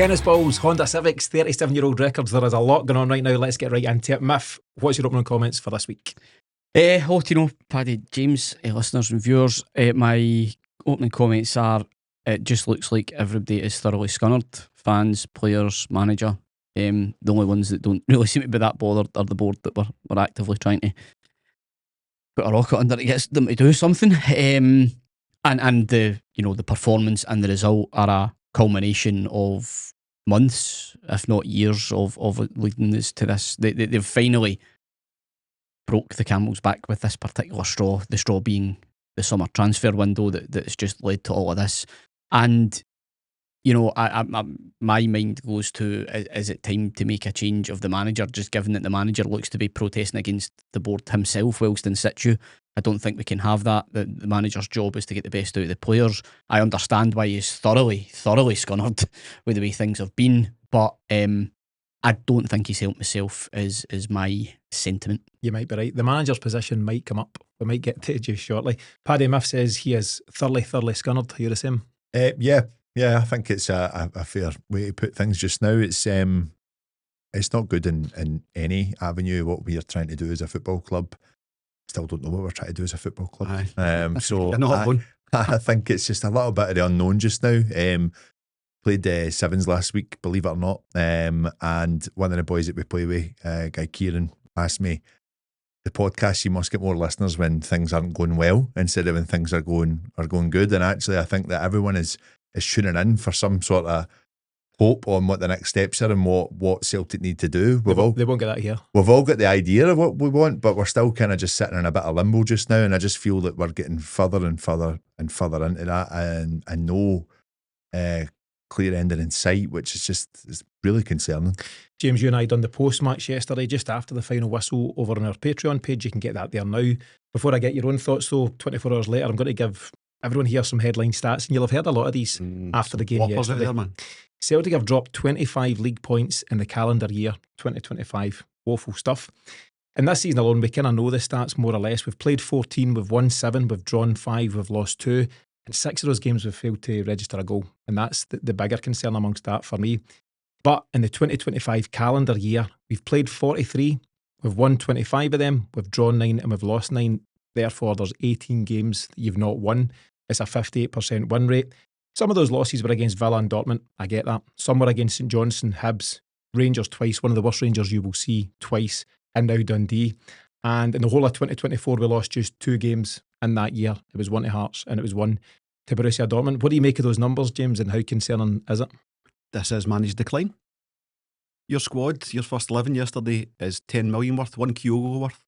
Tennis balls, Honda Civics, 37-year-old records. There is a lot going on right now. Let's get right into it. Miff, what's your opening comments for this week? Hello to you know, Paddy, James, listeners and viewers. My opening comments are, it just looks like everybody is thoroughly scunnered. Fans, players, manager. The only ones that don't really seem to be that bothered are the board that we're actively trying to put a rocket under to get them to do something. And the the performance and the result are a culmination of months, if not years, of leading us to this. They've finally broke the camel's back with this particular straw, the straw being the summer transfer window that's just led to all of this. And my mind goes to, is it time to make a change of the manager, just given that the manager looks to be protesting against the board himself whilst in situ? I don't think we can have that. The manager's job is to get the best out of the players. I understand why he's thoroughly scunnered with the way things have been, but I don't think he's helped himself, is my sentiment. You might be right. The manager's position might come up. We might get to it just shortly. Paddy Miff says he is thoroughly scunnered. You're the same? Yeah, I think it's a fair way to put things just now. It's not good in any avenue what we are trying to do as a football club. Still don't know what we're trying to do as a football club. So I think it's just a little bit of the unknown just now. Played sevens last week, believe it or not. And one of the boys that we play with, Guy Kieran, asked me, the podcast, you must get more listeners when things aren't going well instead of when things are going good. And actually, I think that everyone is tuning in for some sort of hope on what the next steps are and what Celtic need to do. They won't get that here. We've all got the idea of what we want, but we're still kind of just sitting in a bit of limbo just now, and I just feel that we're getting further and further and further into that, and no clear ending in sight, which is really concerning. James, you and I done the post-match yesterday, just after the final whistle, over on our Patreon page. You can get that there now. Before I get your own thoughts though, 24 hours later, I'm going to give everyone here some headline stats, and you'll have heard a lot of these after the game yesterday. There, man. Celtic have dropped 25 league points in the calendar year 2025. Woeful stuff. And this season alone, we kind of know the stats more or less. We've played 14, we've won 7, we've drawn 5, we've lost 2. And 6 of those games we've failed to register a goal. And that's the bigger concern amongst that for me. But in the 2025 calendar year, we've played 43, we've won 25 of them, we've drawn 9 and we've lost 9. Therefore, there's 18 games that you've not won. It's a 58% win rate. Some of those losses were against Villa and Dortmund. I get that. Some were against St Johnstone, Hibs, Rangers twice, one of the worst Rangers you will see twice, and now Dundee. And in the whole of 2024, we lost just 2 games in that year. It was 1 to Hearts and it was 1 to Borussia Dortmund. What do you make of those numbers, James, and how concerning is it? This is managed decline. Your squad, your first 11 yesterday is 10 million worth, 1 Kyogo worth.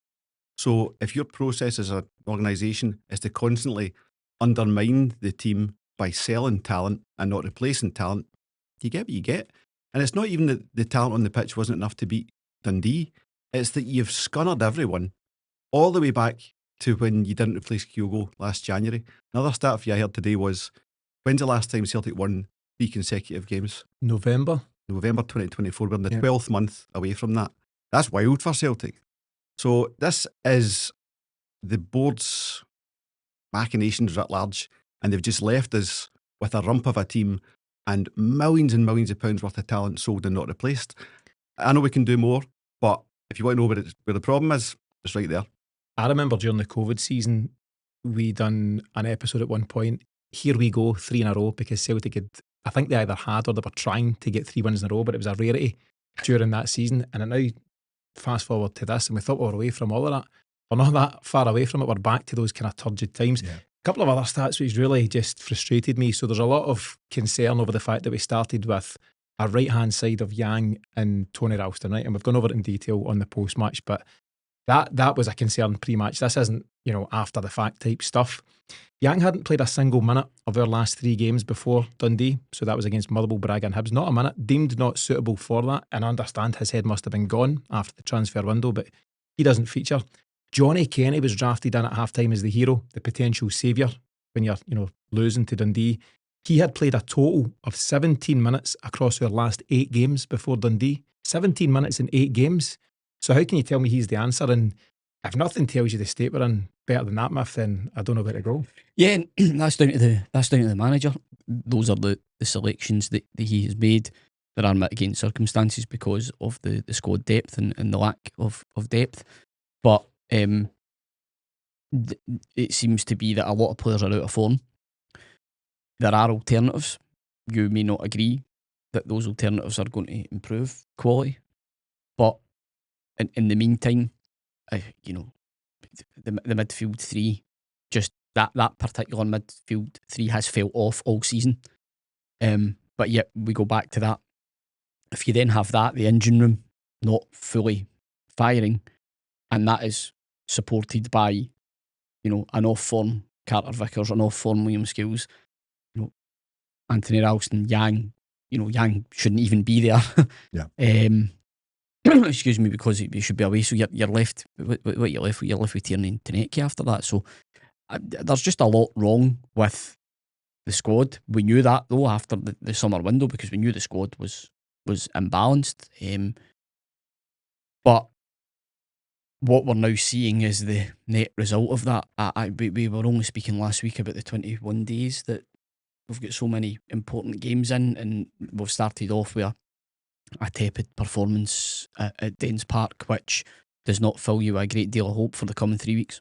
So if your process as an organisation is to constantly undermine the team by selling talent and not replacing talent, you get what you get. And it's not even that the talent on the pitch wasn't enough to beat Dundee. It's that you've scunnered everyone all the way back to when you didn't replace Kyogo last January. Another stat for you I heard today was, when's the last time Celtic won 3 consecutive games? November 2024. We're in the 12th month away from that. That's wild for Celtic. So this is the board's machinations at large, and they've just left us with a rump of a team and millions of pounds worth of talent sold and not replaced. I know we can do more, but if you want to know where the problem is, it's right there. I remember during the COVID season, we done an episode at one point, here we go, 3 in a row, because Celtic had, I think they either had or they were trying to get 3 wins in a row, but it was a rarity during that season. And now, fast forward to this, and we thought we were away from all of that. We're not that far away from it. We're back to those kind of turgid times. Yeah. A couple of other stats which really just frustrated me. So there's a lot of concern over the fact that we started with a right-hand side of Yang and Tony Ralston, right? And we've gone over it in detail on the post-match, but that was a concern pre-match. This isn't, after the fact type stuff. Yang hadn't played a single minute of our last 3 games before Dundee, so that was against Motherwell, Braga and Hibs. Not a minute, deemed not suitable for that, and I understand his head must have been gone after the transfer window, but he doesn't feature. Johnny Kenny was drafted in at half-time as the hero, the potential saviour when you're, losing to Dundee. He had played a total of 17 minutes across our last 8 games before Dundee. 17 minutes in 8 games. So how can you tell me he's the answer? And if nothing tells you the state we're in better than that, Miff, then I don't know where to go. Yeah, that's down to the manager. Those are the selections that he has made. there are mitigating circumstances because of the squad depth and the lack of depth. But it seems to be that a lot of players are out of form. There are alternatives. You may not agree that those alternatives are going to improve quality, but in the meantime, you know, the midfield three, just that particular midfield three has fell off all season. But yet we go back to that. If you then have that, the engine room not fully firing, and that is supported by, you know, an off-form Carter Vickers, an off-form Liam Scales, you know, Anthony Ralston, Yang, you know, Yang shouldn't even be there. Yeah. Excuse me, because he should be away. So you're left. What you're left with? You're left with Tierney and Tenecki after that. So there's just a lot wrong with the squad. We knew that though after the summer window, because we knew the squad was imbalanced. But what we're now seeing is the net result of that. We were only speaking last week about the 21 days that we've got so many important games in, and we've started off with a tepid performance at Dens Park, which does not fill you with a great deal of hope for the coming 3 weeks.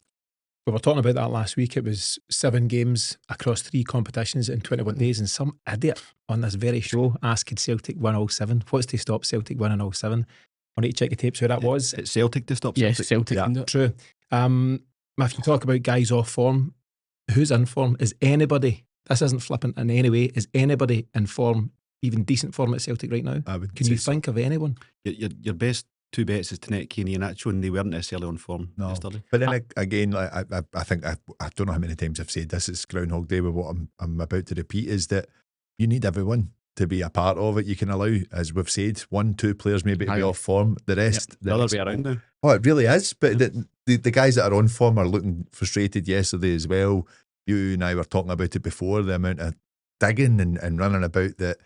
We were talking about that last week. It was 7 games across 3 competitions in 21 days, and some idiot on this very show asked, could Celtic win all 7? What's to stop Celtic winning all 7? I need to check the tapes who that was. It's Celtic to stop Celtic. Yes, Celtic. Yeah, can do it. true. If you talk about guys off form, who's in form? Is anybody, this isn't flippant in any way, is anybody in form, even decent form at Celtic right now? Can you think of anyone? Your best 2 bets is Tenecki and Iheanacho, and they weren't necessarily on form yesterday. But then again, I think I don't know how many times I've said this. It's Groundhog Day with what I'm about to repeat, is that you need everyone to be a part of it. You can allow, as we've said, 1-2 players maybe to be off form. The rest, the other way around now. Oh, it really is. But the guys that are on form are looking frustrated yesterday as well. You and I were talking about it before, the amount of digging and running about that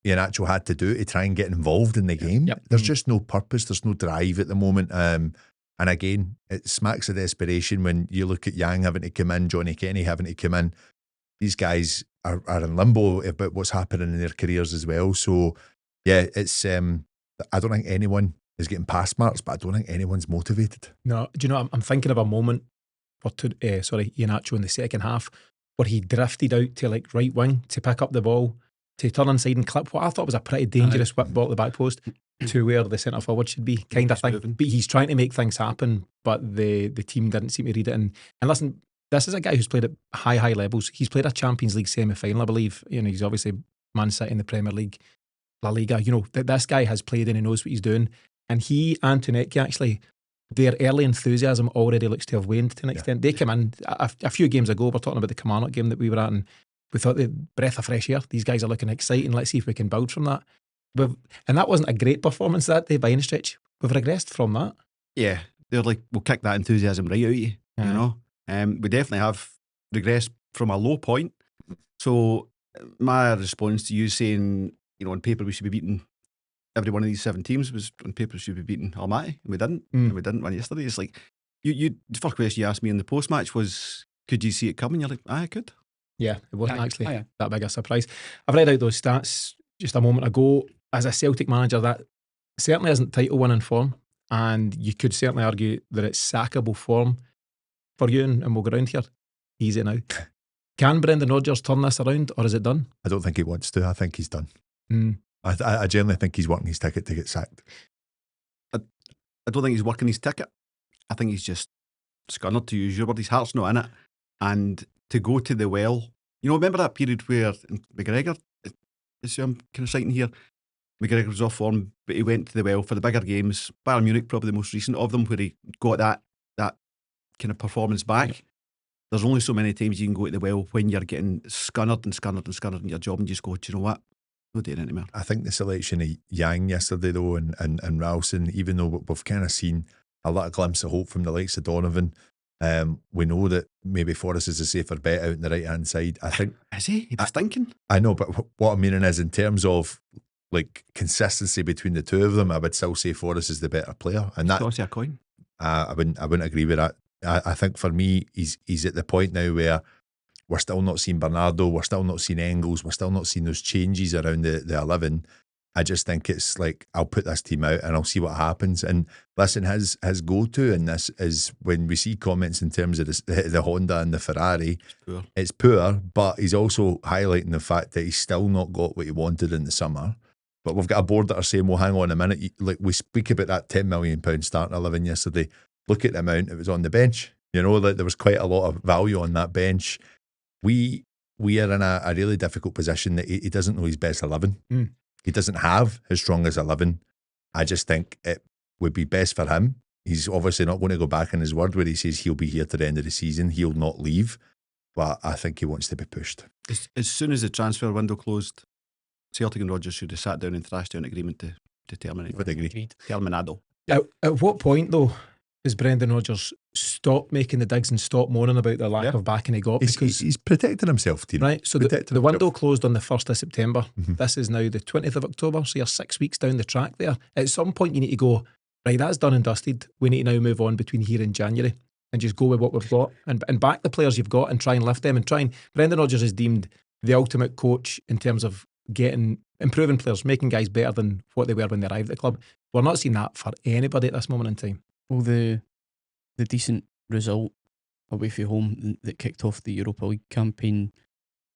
Iheanacho had to do to try and get involved in the game. Yep. There's just no purpose, there's no drive at the moment. And again, it smacks of desperation when you look at Yang having to come in, Johnny Kenny having to come in. These guys are in limbo about what's happening in their careers as well. So yeah, it's I don't think anyone is getting pass marks, but I don't think anyone's motivated. No, do you know, I'm thinking of a moment for Iheanacho in the second half where he drifted out to like right wing to pick up the ball, to turn inside and clip what I thought was a pretty dangerous whip ball at the back post to where the centre forward should be, kind of thing. But he's trying to make things happen, but the team didn't seem to read it. And listen, this is a guy who's played at high levels. He's played a Champions League semi-final, I believe. You know, he's obviously Man City in the Premier League, La Liga. You know, this guy has played and he knows what he's doing. And he and Tenecki, actually, their early enthusiasm already looks to have waned to an extent. They came in a few games ago. We're talking about the Kilmarnock game that we were at, and we thought, the breath of fresh air. These guys are looking exciting. Let's see if we can build from that. And that wasn't a great performance that day by any stretch. We've regressed from that. Yeah, they're like, we'll kick that enthusiasm right out of you. You know, we definitely have regressed from a low point. So my response to you saying, you know, on paper we should be beating every one of these 7 teams, was on paper we should be beating Almaty, and we didn't. And we didn't win yesterday. It's like the first question you asked me in the post match was, could you see it coming? You're like, I could. Yeah, it wasn't actually that big a surprise. I've read out those stats just a moment ago. As a Celtic manager, that certainly isn't title winning form, and you could certainly argue that it's sackable form for you, and we'll go around here easy now. Can Brendan Rodgers turn this around, or is it done? I don't think he wants to. I think he's done. I generally think he's working his ticket to get sacked. I don't think he's working his ticket. I think he's just scunnered, to use your word. His heart's not in it. And to go to the well, you know, remember that period where McGregor, it's kind of citing here, McGregor was off form, but he went to the well for the bigger games. Bayern Munich, probably the most recent of them, where he got that kind of performance back. Yep. There's only so many times you can go to the well when you're getting scunnered in your job, and you just go, do you know what? Not doing it anymore. I think the selection of Yang yesterday, though, and Ralston, even though we've kind of seen a lot of glimpse of hope from the likes of Donovan, we know that maybe Forrest is a safer bet out on the right-hand side. I think... Is he? He was thinking. I know, but what I'm meaning is, in terms of like consistency between the two of them, I would still say Forrest is the better player. And that, toss you a coin. I wouldn't agree with that. I think for me, he's at the point now where we're still not seeing Bernardo, we're still not seeing Engels, we're still not seeing those changes around the 11. I just think it's like, I'll put this team out and I'll see what happens. And listen, his go-to in this is when we see comments in terms of the Honda and the Ferrari, it's poor, but he's also highlighting the fact that he's still not got what he wanted in the summer. But we've got a board that are saying, well, hang on a minute, like we speak about that £10 million starting 11 yesterday. Look at the amount that was on the bench. You know, like there was quite a lot of value on that bench. We are in a really difficult position that he doesn't know his best 11. He doesn't have his strongest 11. I just think it would be best for him. He's obviously not going to go back on his word where he says he'll be here to the end of the season. He'll not leave. But I think he wants to be pushed. As soon as the transfer window closed, Celtic and Rodgers should have sat down and thrashed out an agreement to terminate. Would agree. Terminado. At what point, though, does Brendan Rodgers stop making the digs and stop moaning about the lack of backing he got? Because he's protecting himself, Tino. Right, so the window closed on the 1st of September. This is now the 20th of October, so you're 6 weeks down the track there. At some point you need to go, right, that's done and dusted. We need to now move on between here and January and just go with what we've got and back the players you've got and try and lift them and try and... Brendan Rodgers is deemed the ultimate coach in terms of improving players, making guys better than what they were when they arrived at the club. We're not seeing that for anybody at this moment in time. Well, the decent result away from home that kicked off the Europa League campaign,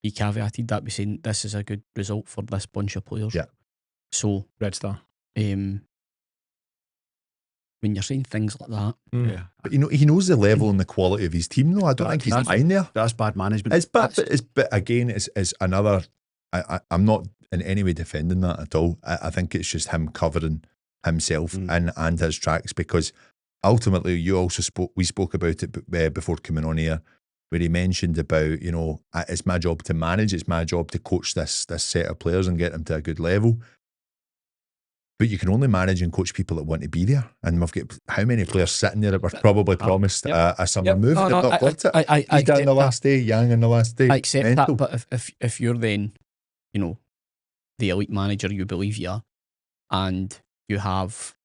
he caveated that by saying this is a good result for this bunch of players. Yeah. So Red Star. When you're saying things like that, but you know, he knows the level and the quality of his team. Though I don't think he's lying there. That's bad management. It's bad, but again, it's another. I'm not in any way defending that at all. I think it's just him covering himself and his tracks, because ultimately we spoke about it before coming on here, where he mentioned about, you know, it's my job to manage, it's my job to coach this set of players and get them to a good level. But you can only manage and coach people that want to be there. And we've got how many players sitting there that were probably promised a summer move that not got it. He's done the last day, Yang on the last day. I accept that, but if you're then, you know, the elite manager you believe you are, and you have,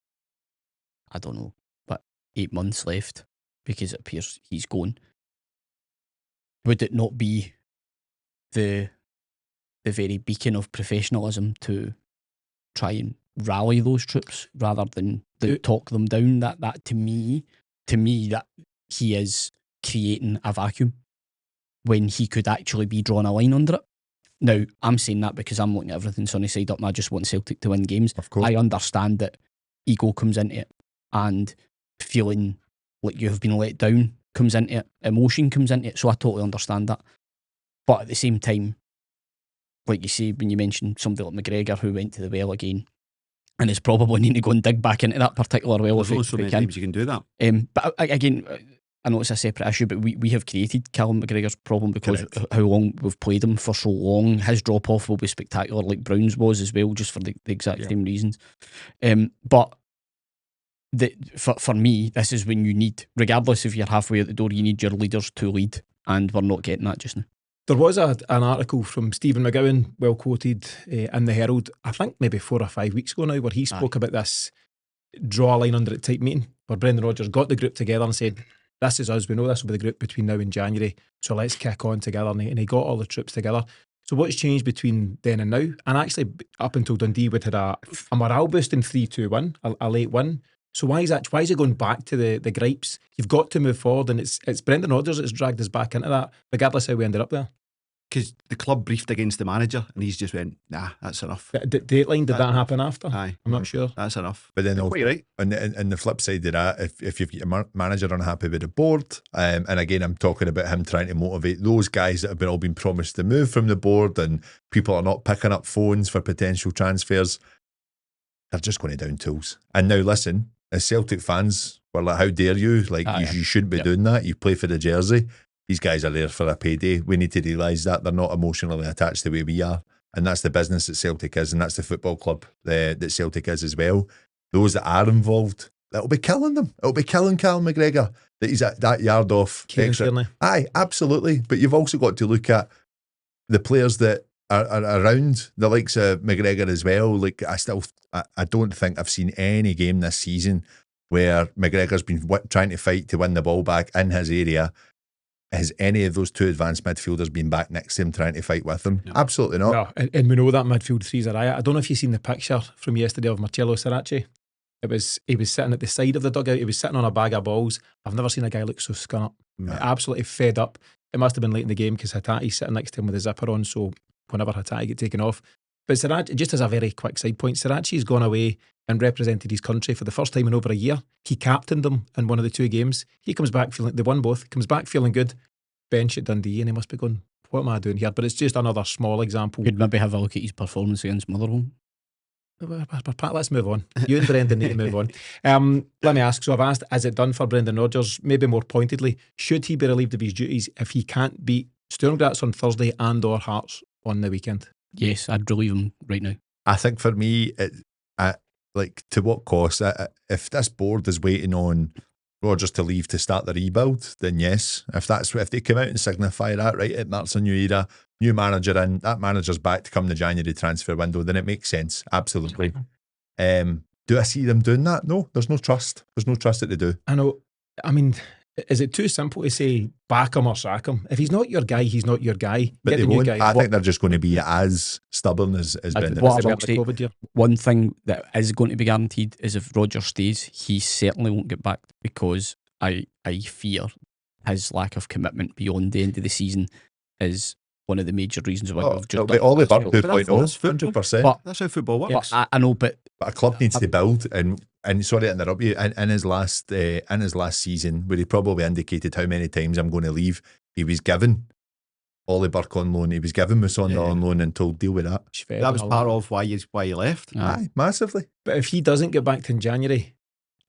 I don't know, but 8 months left because it appears he's gone, would it not be the very beacon of professionalism to try and rally those troops rather than talk them down? That to me that he is creating a vacuum when he could actually be drawing a line under it. Now, I'm saying that because I'm looking at everything sunny side up and I just want Celtic to win games. Of course. I understand that ego comes into it and feeling like you have been let down comes into it, emotion comes into it, so I totally understand that. But at the same time, like you say, when you mentioned somebody like McGregor who went to the well again and is probably needing to go and dig back into that particular well There's only so many times you can do that. But again, I know it's a separate issue, but we have created Callum McGregor's problem because how long we've played him for so long. His drop off will be spectacular, like Brown's was as well, just for the exact same reasons. But for me, this is when you need, regardless if you're halfway out the door, you need your leaders to lead, and we're not getting that just now. There was an article from Stephen McGowan, well quoted in the Herald, I think maybe 4 or 5 weeks ago now, where he spoke about this draw a line under it type meeting, where Brendan Rodgers got the group together and said, this is us, we know this will be the group between now and January, so let's kick on together. And he got all the troops together. So what's changed between then and now? And actually, up until Dundee, we'd had a morale boost in 3-2-1, a late win. So why is it going back to the gripes? You've got to move forward, and it's Brendan Rodgers that's dragged us back into that, regardless how we ended up there. Because the club briefed against the manager and he's just went, nah, that's enough. Dateline, did that happen after? Aye. I'm not sure. That's enough. But then Quite right. and the flip side of that, if you've got your manager unhappy with the board, and again, I'm talking about him trying to motivate those guys that have all been promised to move from the board, and people are not picking up phones for potential transfers, they're just going to down tools. And now listen, as Celtic fans, we're like, how dare you? Like, you shouldn't be doing that. You play for the jersey. These guys are there for a payday. We need to realise that they're not emotionally attached the way we are. And that's the business that Celtic is, and that's the football club that Celtic is as well. Those that are involved, that'll be killing them. It'll be killing Callum McGregor that he's at that yard off. Aye, absolutely. But you've also got to look at the players that are around the likes of McGregor as well. Like, I don't think I've seen any game this season where McGregor's been trying to fight to win the ball back in his area has any of those two advanced midfielders been back next to him trying to fight with him? No. Absolutely not. No, and we know that midfield three's a riot. I don't know if you've seen the picture from yesterday of Marcello Ceracchi. He was sitting at the side of the dugout. He was sitting on a bag of balls. I've never seen a guy look so scun up. Absolutely fed up. It must have been late in the game because Hatate's sitting next to him with his zipper on, so whenever Hatate get taken off. But Ceracchi, just as a very quick side point, Ceracchi's gone away and represented his country for the first time in over a year. He captained them in one of the two games. He comes back feeling, they won both, comes back feeling good, bench at Dundee, and he must be going, what am I doing here? But it's just another small example. Could maybe have a look at his performance against Motherwell. Let's move on. You and Brendan need to move on. Let me ask, so I've asked, is it done for Brendan Rodgers? Maybe more pointedly, should he be relieved of his duties if he can't beat Sturm Graz on Thursday and or Hearts on the weekend? Yes, I'd relieve him right now. I think for me, like, to what cost? If this board is waiting on Rodgers to leave to start the rebuild, then yes. If they come out and signify that, right, it marks a new era, new manager in, that manager's back to come the January transfer window, then it makes sense. Absolutely. Do I see them doing that? No, there's no trust. There's no trust that they do. I know. I mean, is it too simple to say back him or sack him? If he's not your guy, he's not your guy. But Get they the new won't. guy. I think they're just going to be as stubborn as Brendan. what It's I a will bit say, like COVID year. one thing that is going to be guaranteed is if Rodgers stays, he certainly won't get back, because I fear his lack of commitment beyond the end of the season is one of the major reasons why we've just... Oliver But that's 2.0, 100%. That's how football works. But I know, but But a club needs to build, and sorry to interrupt you. In his last season, where he probably indicated how many times I'm going to leave, he was given Ollie Burke on loan. He was given Musonda on loan and told, deal with that. That was part of why he left. Aye, massively. But if he doesn't get back to in January,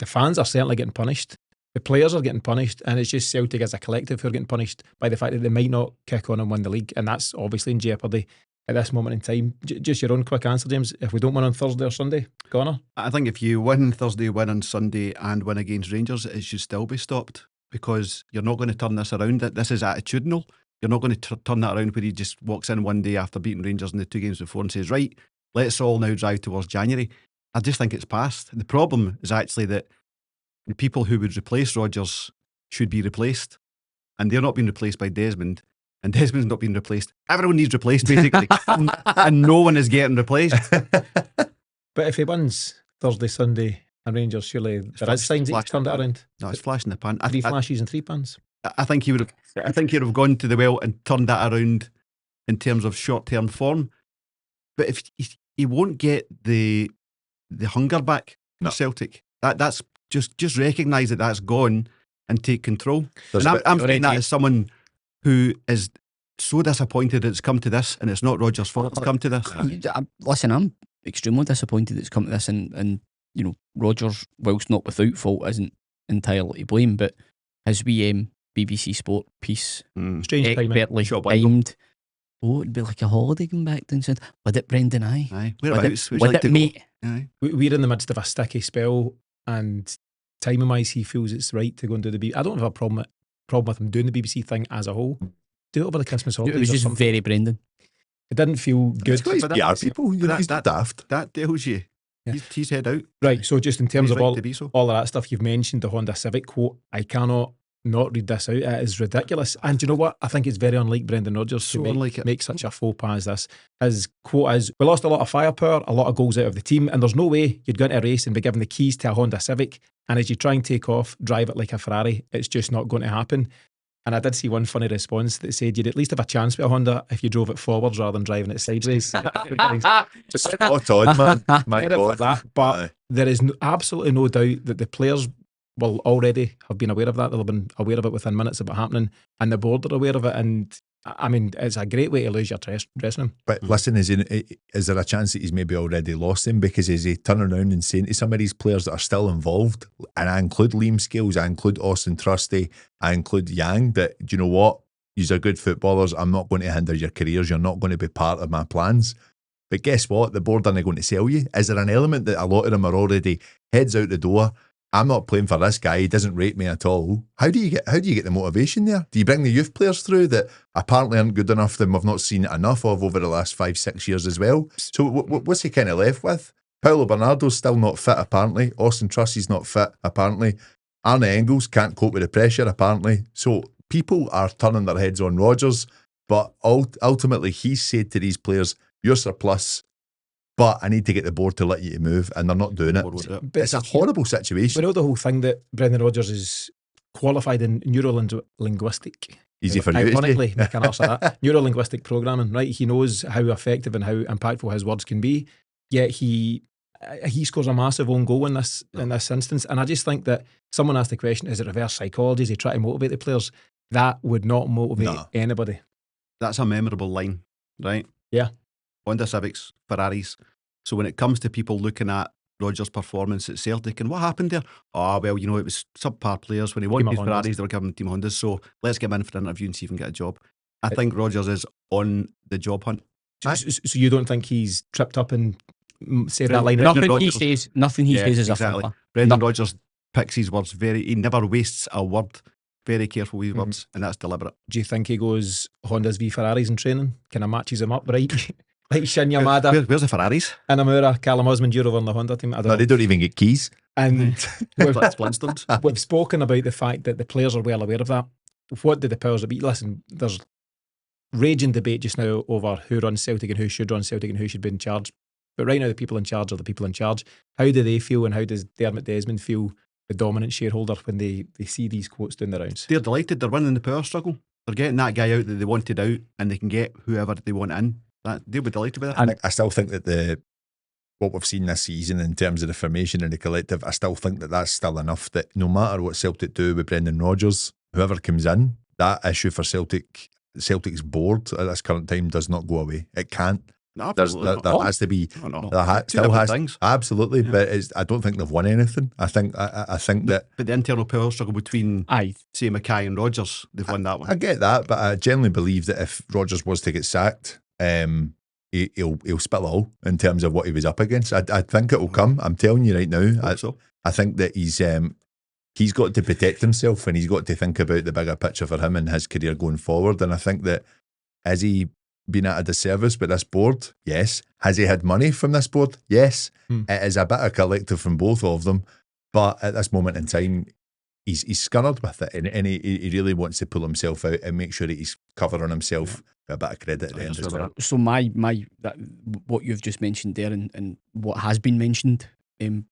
the fans are certainly getting punished. The players are getting punished, and it's just Celtic as a collective who are getting punished by the fact that they might not kick on and win the league, and that's obviously in jeopardy at this moment in time. Just your own quick answer, James. If we don't win on Thursday or Sunday, Connor? I think if you win Thursday, win on Sunday, and win against Rangers, it should still be stopped, because you're not going to turn this around. This is attitudinal. You're not going to turn that around where he just walks in one day after beating Rangers in the two games before and says, right, let's all now drive towards January. I just think it's past. The problem is actually that the people who would replace Rodgers should be replaced, and they're not being replaced by Desmond, and Desmond's not being replaced. Everyone needs replaced, basically, and no one is getting replaced. But if he wins Thursday, Sunday and Rangers, surely there is signs that he's turned it around. No, it's flash in the pan. Three flashes and 3 pans. I think he would have. I think he'd have gone to the well and turned that around in terms of short-term form. But if he won't get the hunger back for Celtic, that's just recognise that that's gone and take control. And I'm saying that as someone who is so disappointed it's come to this, and it's not Rodgers' fault it's come to this. Listen, I'm extremely disappointed it's come to this, and you know, Rodgers, whilst not without fault, isn't entirely to blame, but his BBC Sport piece, Strange timing. expertly timed. Oh, it'd be like a holiday going back and said, "With it, Brendan, Aye, whereabouts? with it, mate." Aye. We're in the midst of a sticky spell, and timing wise, he feels it's right to go and do the BBC. I don't have a problem with him doing the BBC thing as a whole. Do it over the Christmas holidays. It was or just something. very Brendan. It didn't feel good. It's got his PR people. You know, he's not daft. That tells you he's head out. Right, so just in terms He's of right all to be so. of that stuff, you've mentioned the Honda Civic quote. I cannot not read this out. It is ridiculous. And do you know what? I think it's very unlike Brendan Rodgers So to unlike it. make such a faux pas as this. His quote is, we lost a lot of firepower, a lot of goals out of the team, and there's no way you'd go into a race and be given the keys to a Honda Civic, and as you try and take off, drive it like a Ferrari. It's just not going to happen. And I did see one funny response that said you'd at least have a chance with a Honda if you drove it forwards rather than driving it sideways. Spot on, man. My God. But there is absolutely no doubt that the players will already have been aware of that. They'll have been aware of it within minutes of it happening, and the board are aware of it. And I mean, it's a great way to lose your dressing room. But listen, is there a chance that he's maybe already lost him? Because is he turning around and saying to some of these players that are still involved, and I include Liam Scales, I include Austin Trusty, I include Yang, that, do you know what? You're good footballers. I'm not going to hinder your careers. You're not going to be part of my plans. But guess what? The board aren't going to sell you. Is there an element that a lot of them are already heads out the door? I'm not playing for this guy. He doesn't rate me at all. How do you get the motivation there? Do you bring the youth players through that apparently aren't good enough, that we've not seen enough of over the last 5-6 years as well? So what's he kind of left with? Paulo Bernardo's still not fit apparently. Austin Trusty's not fit apparently. Arne Engels can't cope with the pressure apparently. So people are turning their heads on Rodgers, but ultimately he's said to these players, "You're surplus, but I need to get the board to let you move," and they're not doing it. But It's a horrible situation. We know the whole thing that Brendan Rodgers is qualified in neuro-linguistic. Easy for you to say. Ironically, make an arse of that. Neuro-linguistic programming, right? He knows how effective and how impactful his words can be. Yet he scores a massive own goal in this instance. And I just think that someone asked the question, is it reverse psychology? Is he trying to motivate the players? That would not motivate anybody. That's a memorable line, right? Yeah. Honda Civics, Ferraris. So when it comes to people looking at Rodgers' performance at Celtic and what happened there? Oh, well, you know, it was subpar players. When he won these Ferraris, they were giving him Team Hondas. So let's get him in for an interview and see if he can get a job. I think Rodgers is on the job hunt. So you don't think he's tripped up and said that line? Nothing he says is exactly. a flipper. Brendan Rodgers picks his words he never wastes a word. Very careful with his words, and that's deliberate. Do you think he goes Hondas v Ferraris in training? Kind of matches him up, right? Like Shin Yamada. Where's the Ferraris? Inamura, Callum Osmond, you're over on the Honda team. I don't know. They don't even get keys. And we've spoken about the fact that the players are well aware of that. What did the powers that be? Listen, there's raging debate just now over who runs Celtic and who should run Celtic and who should be in charge. But right now, the people in charge are the people in charge. How do they feel, and how does Dermot Desmond feel, the dominant shareholder, when they see these quotes doing the rounds? They're delighted. They're winning the power struggle. They're getting that guy out that they wanted out, and they can get whoever they want in. They'll be delighted with that. And I still think that what we've seen this season in terms of the formation and the collective, I still think that that's still enough, that no matter what Celtic do with Brendan Rodgers, whoever comes in, that issue for Celtic's board at this current time does not go away. It can't. No, there has to be. Things. Absolutely, yeah. But I don't think they've won anything. I think that. But the internal power struggle between, say, Mackay and Rodgers, they've won that one. I get that, but I generally believe that if Rodgers was to get sacked, he'll spill all in terms of what he was up against. I think it will come. I'm telling you right now. I think that he's got to protect himself, and he's got to think about the bigger picture for him and his career going forward. And I think that, has he been at a disservice with this board? Yes. Has he had money from this board? Yes. It is a bit of collective from both of them, but at this moment in time, he's scunnered with it, and he really wants to pull himself out and make sure that he's covering himself with a bit of credit at the end as well. So what you've just mentioned there, and what has been mentioned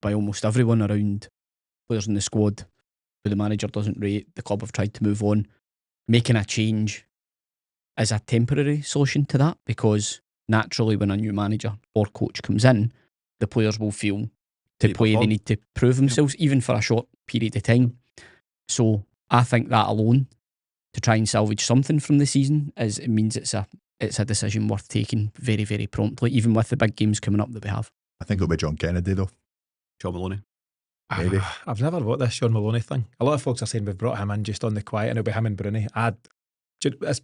by almost everyone around players in the squad who the manager doesn't rate, the club have tried to move on, making a change is a temporary solution to that, because naturally when a new manager or coach comes in, the players will feel to play they need to prove themselves, even for a short period of time. So I think that alone, to try and salvage something from the season, it means it's a decision worth taking very, very promptly, even with the big games coming up that we have. I think it'll be John Kennedy though. Sean Maloney. Maybe. I've never bought this Sean Maloney thing. A lot of folks are saying we've brought him in just on the quiet, and it'll be him and Bruni.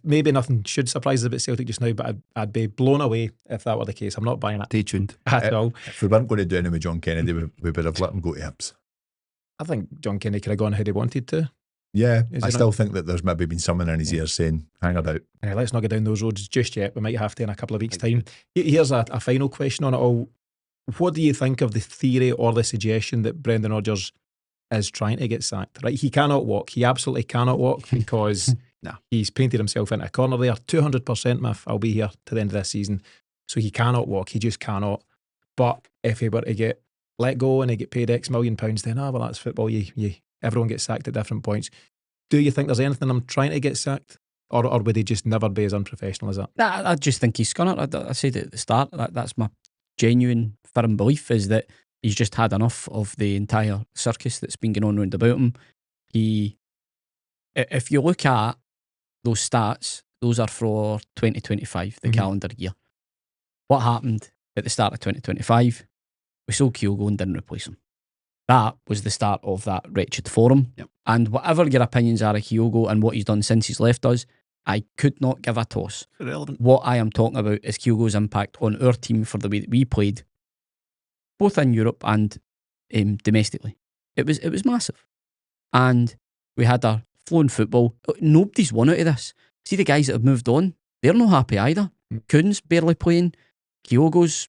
Maybe nothing should surprise us about Celtic just now, but I'd be blown away if that were the case. I'm not buying it. Stay tuned. At all. If we weren't going to do anything with John Kennedy, we would have let him go to Hibs. I think John Kennedy could have gone how they wanted to. Yeah, I still think that there's maybe been someone in his ear saying, hang it out. Let's not go down those roads just yet. We might have to in a couple of weeks' time. Here's a final question on it all. What do you think of the theory or the suggestion that Brendan Rodgers is trying to get sacked? Right, he cannot walk. He absolutely cannot walk because he's painted himself into a corner there. 200% myth. I'll be here to the end of this season. So he cannot walk. He just cannot. But if he were to get let go and he get paid X million pounds, then well, that's football. Everyone gets sacked at different points. Do you think there's anything I'm trying to get sacked? Or would he just never be as unprofessional as that? I just think he's scunnered. I said at the start, that's my genuine firm belief, is that he's just had enough of the entire circus that's been going on round about him. If you look at those stats, those are for 2025, the calendar year. What happened at the start of 2025? We sold Kyogo and didn't replace him. That was the start of that wretched forum. Yep. And whatever your opinions are of Kyogo and what he's done since he's left us, I could not give a toss. Irrelevant. What I am talking about is Kyogo's impact on our team for the way that we played, both in Europe and domestically. It was massive. And we had a flowing football. Nobody's won out of this. See the guys that have moved on, they're not happy either. Kuhn's barely playing. Kyogo's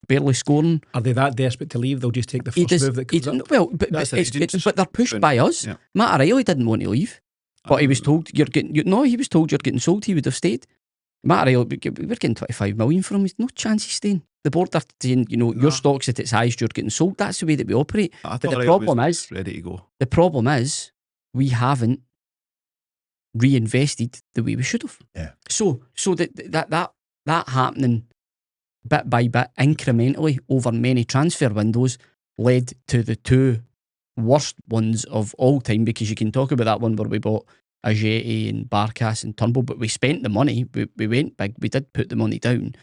barely scoring. Are they that desperate to leave? They'll just take the first move that comes up? Well, but they're pushed by us. Yeah. Matt O'Reilly didn't want to leave. But he was told he was told you're getting sold. He would have stayed. Matt Riley, we're getting 25 million from him. There's no chance he's staying. The board are saying, your stock's at its highest, you're getting sold. That's the way that we operate. I But thought the Riley problem was is, ready to go. the problem is, we haven't reinvested the way we should have. Yeah. So that happening bit by bit, incrementally over many transfer windows, led to the two worst ones of all time. Because you can talk about that one where we bought Ajeti and Barkas and Turnbull, but we spent the money. We went big. We did put the money down.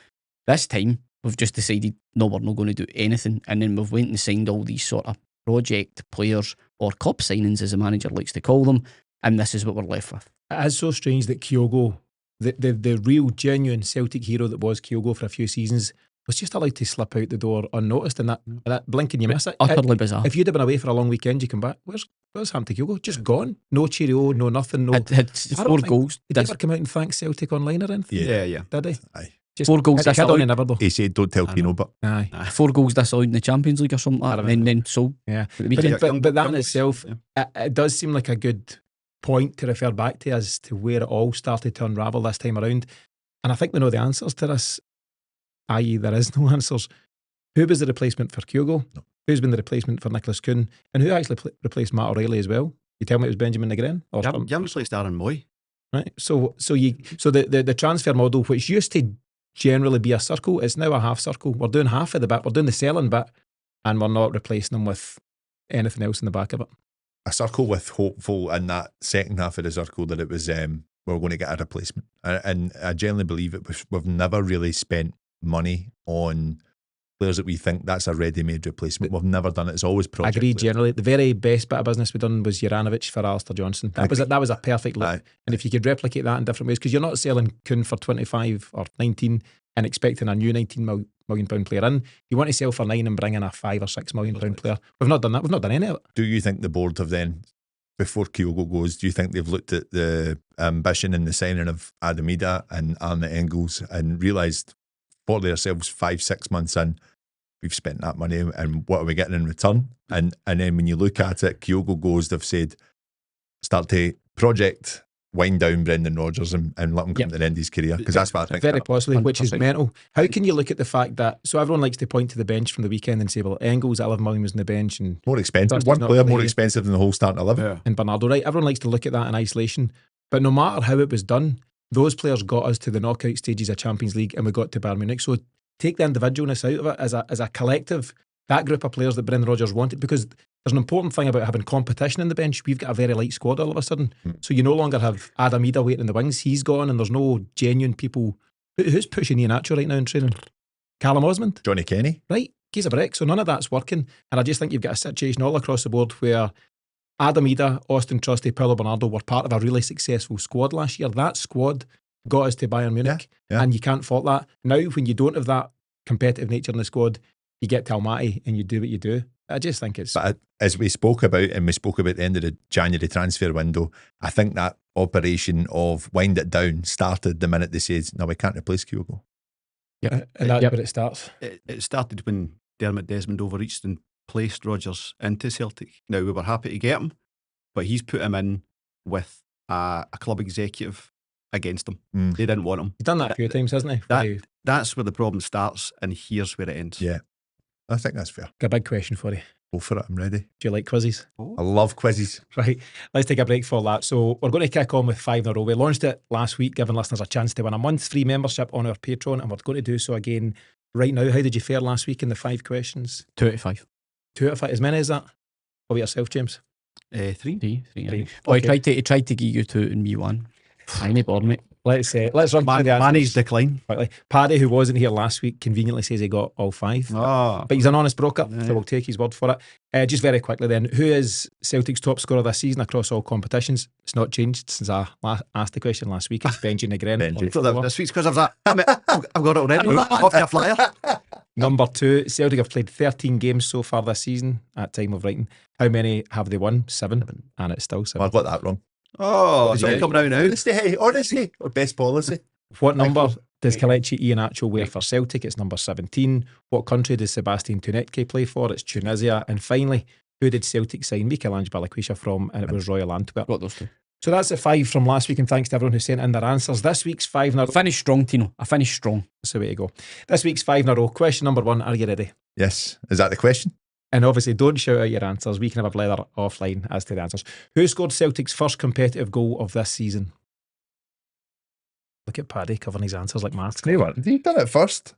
This time we've just decided no, we're not going to do anything, and then we've went and signed all these sort of project players or club signings, as the manager likes to call them, and this is what we're left with. It is so strange that Kyogo, the real genuine Celtic hero that was Kyogo for a few seasons, was just allowed to slip out the door unnoticed, and that blink and you miss it. Utterly bizarre. If you'd have been away for a long weekend, you come back, where's Hampton Kyogo? Just gone. No cheerio, no nothing. No. Had I don't 4 think- goals. Did he ever come out and thank Celtic online or anything? Yeah. Did he? Aye. Just 4 goals hit the this kid on allowed. and never though. He said, "Don't tell Tino," but Aye. 4 goals disallowed in the Champions League or something like that, and then sold. Yeah. For the weekend. But that in Young- itself, it does seem like a good point to refer back to as to where it all started to unravel this time around. And I think we know the answers to this, i.e. there is no answers. Who was the replacement for Kyogo? No. Who's been the replacement for Nicholas Kuhn? And who actually replaced Matt O'Reilly as well? You tell me it was Benjamin Negren? Or You some- haven't replaced Aaron Moy. right? So the transfer model, which used to generally be a circle, it's now a half circle. We're doing half of the bit, we're doing the selling bit, and we're not replacing them with anything else in the back of it. a circle with hopeful in that second half of the circle that it was we're going to get a replacement, and I generally believe we've never really spent money on players that we think that's a ready-made replacement. We've never done it. It's always project. Agreed. players. Generally, the very best bit of business we done was Juranovic for Alistair Johnson. That was a perfect look. Aye. And if you could replicate that in different ways, because you're not selling Kuhn for 25 or 19 and expecting a new 19 million pound player in, you want to sell for 9 and bring in a 5 or 6 million pound player. We've not done that. We've not done any of it. Do you think the board have then, before Kyogo goes, do you think they've looked at the ambition in the signing of Adamida and Arne Engels and realised for themselves 5-6 months in, we've spent that money and what are we getting in return? And then when you look at it, Kyogo goes, they've said, start to project, wind down Brendan Rodgers and let him come to the end of his career, because that's what I think. Very possibly, which is 100%. mental. How can you look at the fact that, so everyone likes to point to the bench from the weekend and say, well, Engels at 11 million was on the bench and More expensive. That's One not player really- more expensive than the whole starting 11. and Bernardo, right? Everyone likes to look at that in isolation. But no matter how it was done, those players got us to the knockout stages of Champions League and we got to Bayern Munich. So take the individualness out of it as a collective, that group of players that Brendan Rodgers wanted, because there's an important thing about having competition in the bench. We've got a very light squad all of a sudden. So you no longer have Adamida waiting in the wings. He's gone and there's no genuine people. Who's pushing Iheanacho right now in training? Callum Osmond? Johnny Kenny. Right, gives a break. So none of that's working. And I just think you've got a situation all across the board where Adamida, Austin Trusty, Paulo Bernardo were part of a really successful squad last year. That squad got us to Bayern Munich, yeah. and you can't fault that. Now, when you don't have that competitive nature in the squad, you get to Almaty and you do what you do. I just think it's... But as we spoke about, and we spoke about the end of the January transfer window, I think that operation of wind it down started the minute they said, no, we can't replace Kyogo. and that's where it starts. It started when Dermot Desmond overreached and placed Rodgers into Celtic. Now, we were happy to get him, but he's put him in with a club executive against him. They didn't want him. He's done that a few times, hasn't he? That's where the problem starts, and here's where it ends. Yeah, I think that's fair. Got a big question for you. Go for it, I'm ready. Do you like quizzes? I love quizzes. Right, let's take a break for that. So we're going to kick on with 5 in a row. We launched it last week, giving listeners a chance to win a month's free membership on our Patreon, and we're going to do so again right now. How did you fare last week in the 5 questions? 2 out of 5. 2 out of 5. As many as that? What about yourself, James? 3. 3. Three. Oh, Okay. he tried to give you 2 and me 1. Tiny board, mate. Let's run through the answers Managed decline. quickly. Paddy, who wasn't here last week, conveniently says he got all 5. Oh, But he's an honest broker, Yeah. so we'll take his word for it. Just very quickly then, who is Celtic's top scorer this season across all competitions? It's not changed since I asked the question last week. It's Benji Negren. Benji. this week's because of that. I've got it already. Off your flyer. Number 2, Celtic have played 13 games so far this season at time of writing. How many have they won? 7. And it's still 7. Well, I got that wrong. Oh, it's all coming out now. Honesty, or best policy. What number does Kelechi Iheanacho wear for Celtic? It's number 17. What country does Sebastian Tunetke play for? It's Tunisia. And finally, who did Celtic sign Michelangelo Balikwisha from? And it was Royal Antwerp. Got those 2. So that's the 5 from last week, and thanks to everyone who sent in their answers. This week's 5 in a row. I finished strong, Tino. I finished strong. That's the way to go. This week's 5 in a row. Question number 1, are you ready? Yes. Is that the question? And obviously, don't shout out your answers. We can have a blether offline as to the answers. Who scored Celtic's first competitive goal of this season? Look at Paddy covering his answers like maths. You've done it first.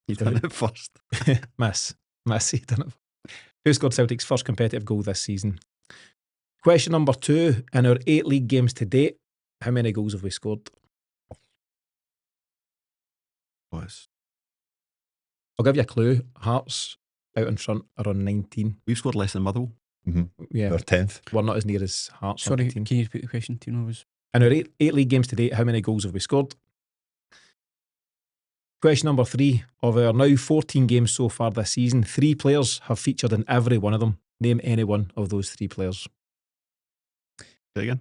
You've done it first. Miss, he done it. Who scored Celtic's first competitive goal this season? Question number 2. In our 8 league games to date, how many goals have we scored? Was I'll give you a clue. Hearts out in front are on 19. we've scored less than Motherwell. Yeah, Or 10th. we're not as near as Hearts. on Sorry, 19. can you repeat the question, Tino? In our 8 league games to date, how many goals have we scored? Question number 3. Of our now 14 games so far this season, 3 players have featured in every one of them. Name any one of those 3 players. Say again.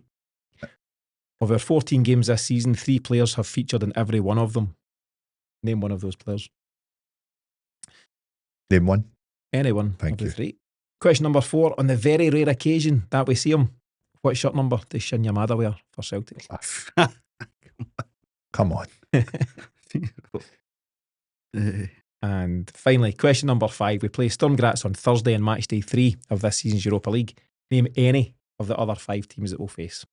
Of our 14 games this season, 3 players have featured in every one of them. Name one of those players. Name one. Anyone Thank of the you. 3. Question number 4. On the very rare occasion that we see him, what shirt number does Shin Yamada wear for Celtic? Come on. And finally, question number 5. We play Sturm Graz on Thursday in match day 3 of this season's Europa League. Name any of the other 5 teams that we'll face.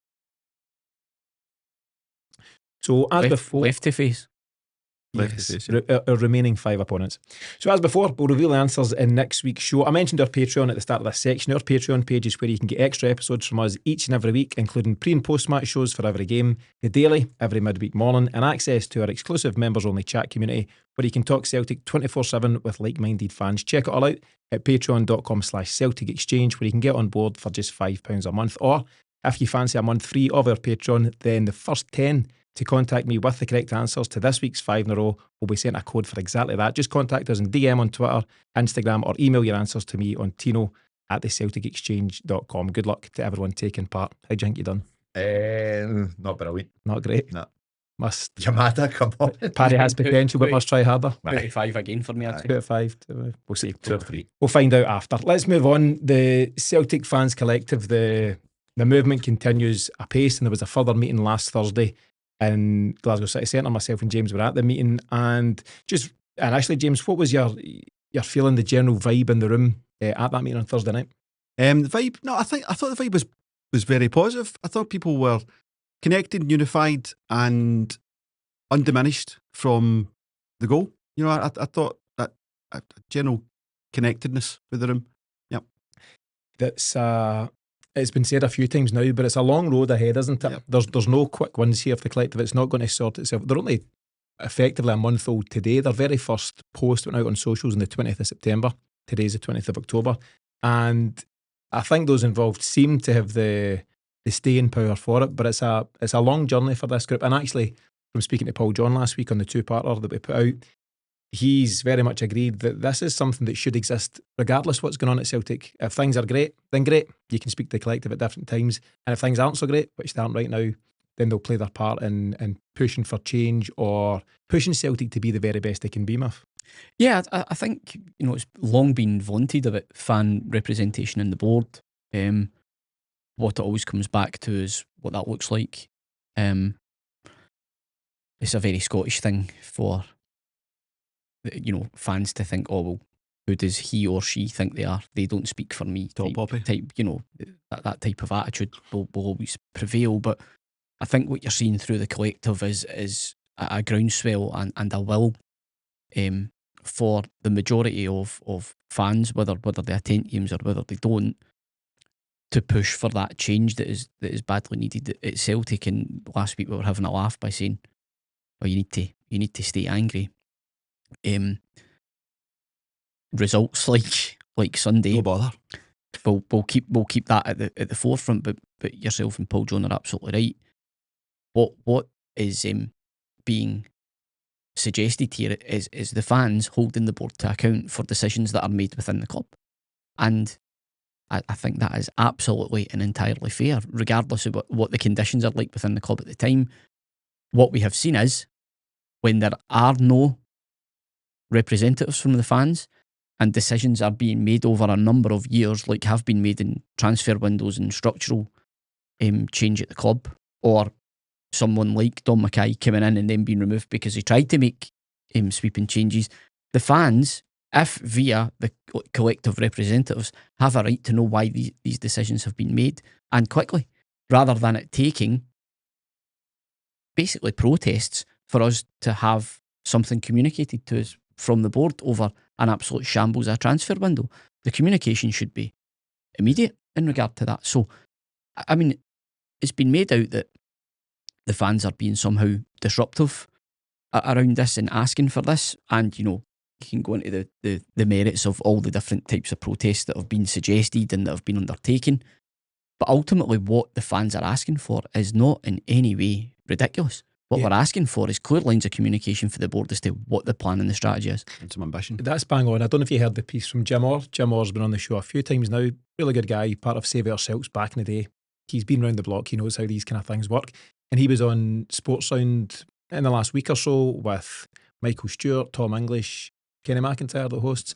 So as before, Left to face. yes, our remaining 5 opponents. So as before, we'll reveal the answers in next week's show. I mentioned our Patreon at the start of this section. Our Patreon page is where you can get extra episodes from us each and every week, including pre and post match shows for every game, the daily every midweek morning, and access to our exclusive members only chat community where you can talk Celtic 24/7 with like-minded fans. Check it all out at patreon.com/Celtic Exchange, where you can get on board for just £5 a month. Or if you fancy a month free of our Patreon, then the first 10 to contact me with the correct answers to this week's 5 in a row will be sent a code for exactly that. Just contact us in DM on Twitter, Instagram, or email your answers to me on tino@thecelticexchange.com. Good luck to everyone taking part. How do you think you done? Not brilliant. Not great. No. Must. Yamada, come on. Paddy has potential, but must try harder. 25 again for me, I'd say. 2 out of 5. We'll see. 2 or 3. We'll find out after. Let's move on. The Celtic Fans Collective, the movement continues apace, and there was a further meeting last Thursday in Glasgow City Centre. Myself and James were at the meeting, and actually, James, what was your feeling, the general vibe in the room at that meeting on Thursday night? The vibe. No, I thought the vibe was very positive. I thought people were connected, unified, and undiminished from the goal. You know, I thought that a general connectedness with the room. Yep. That's it's been said a few times now, but it's a long road ahead, isn't it? Yep. There's no quick wins here for the collective. It's not going to sort itself. They're only effectively a month old today. Their very first post went out on socials on the 20th of September. Today's the 20th of October. And I think those involved seem to have the staying power for it, but it's a long journey for this group. And actually, from speaking to Paul John last week on the 2-parter that we put out, he's very much agreed that this is something that should exist regardless what's going on at Celtic. If things are great, then great. You can speak to the collective at different times. And if things aren't so great, which they aren't right now, then they'll play their part in pushing for change or pushing Celtic to be the very best they can be, Muff. Yeah, I think, you know, it's long been vaunted about fan representation in the board. What it always comes back to is what that looks like. It's a very Scottish thing for, you know, fans to think, oh, well, who does he or she think they are? They don't speak for me. Type, you know, that type of attitude will always prevail. But I think what you're seeing through the collective is a groundswell and a will for the majority of fans, whether they attend games or whether they don't, to push for that change that is badly needed at Celtic. And last week we were having a laugh by saying, "Oh, you need to stay angry." Results like Sunday, No bother. we'll keep that at the forefront. But yourself and Paul John are absolutely right. What is being suggested here is the fans holding the board to account for decisions that are made within the club, and I think that is absolutely and entirely fair, regardless of what the conditions are like within the club at the time. What we have seen is when there are no representatives from the fans and decisions are being made over a number of years, like have been made in transfer windows and structural change at the club, or someone like Don Mackay coming in and then being removed because he tried to make sweeping changes. The fans, if via the collective representatives, have a right to know why these decisions have been made, and quickly, rather than it taking basically protests for us to have something communicated to us from the board over an absolute shambles of a transfer window. The communication should be immediate in regard to that. So, I mean, it's been made out that the fans are being somehow disruptive around this and asking for this, and you can go into the merits of all the different types of protests that have been suggested and that have been undertaken. But ultimately, what the fans are asking for is not in any way ridiculous. What we're asking for is clear lines of communication for the board as to what the plan and the strategy is. And some ambition. That's bang on. I don't know if you heard the piece from Jim Orr. Jim Orr's been on the show a few times now. Really good guy, part of Save Our Celts back in the day. He's been round the block. He knows how these kind of things work. And he was on Sports Sound in the last week or so with Michael Stewart, Tom English, Kenny McIntyre, the hosts.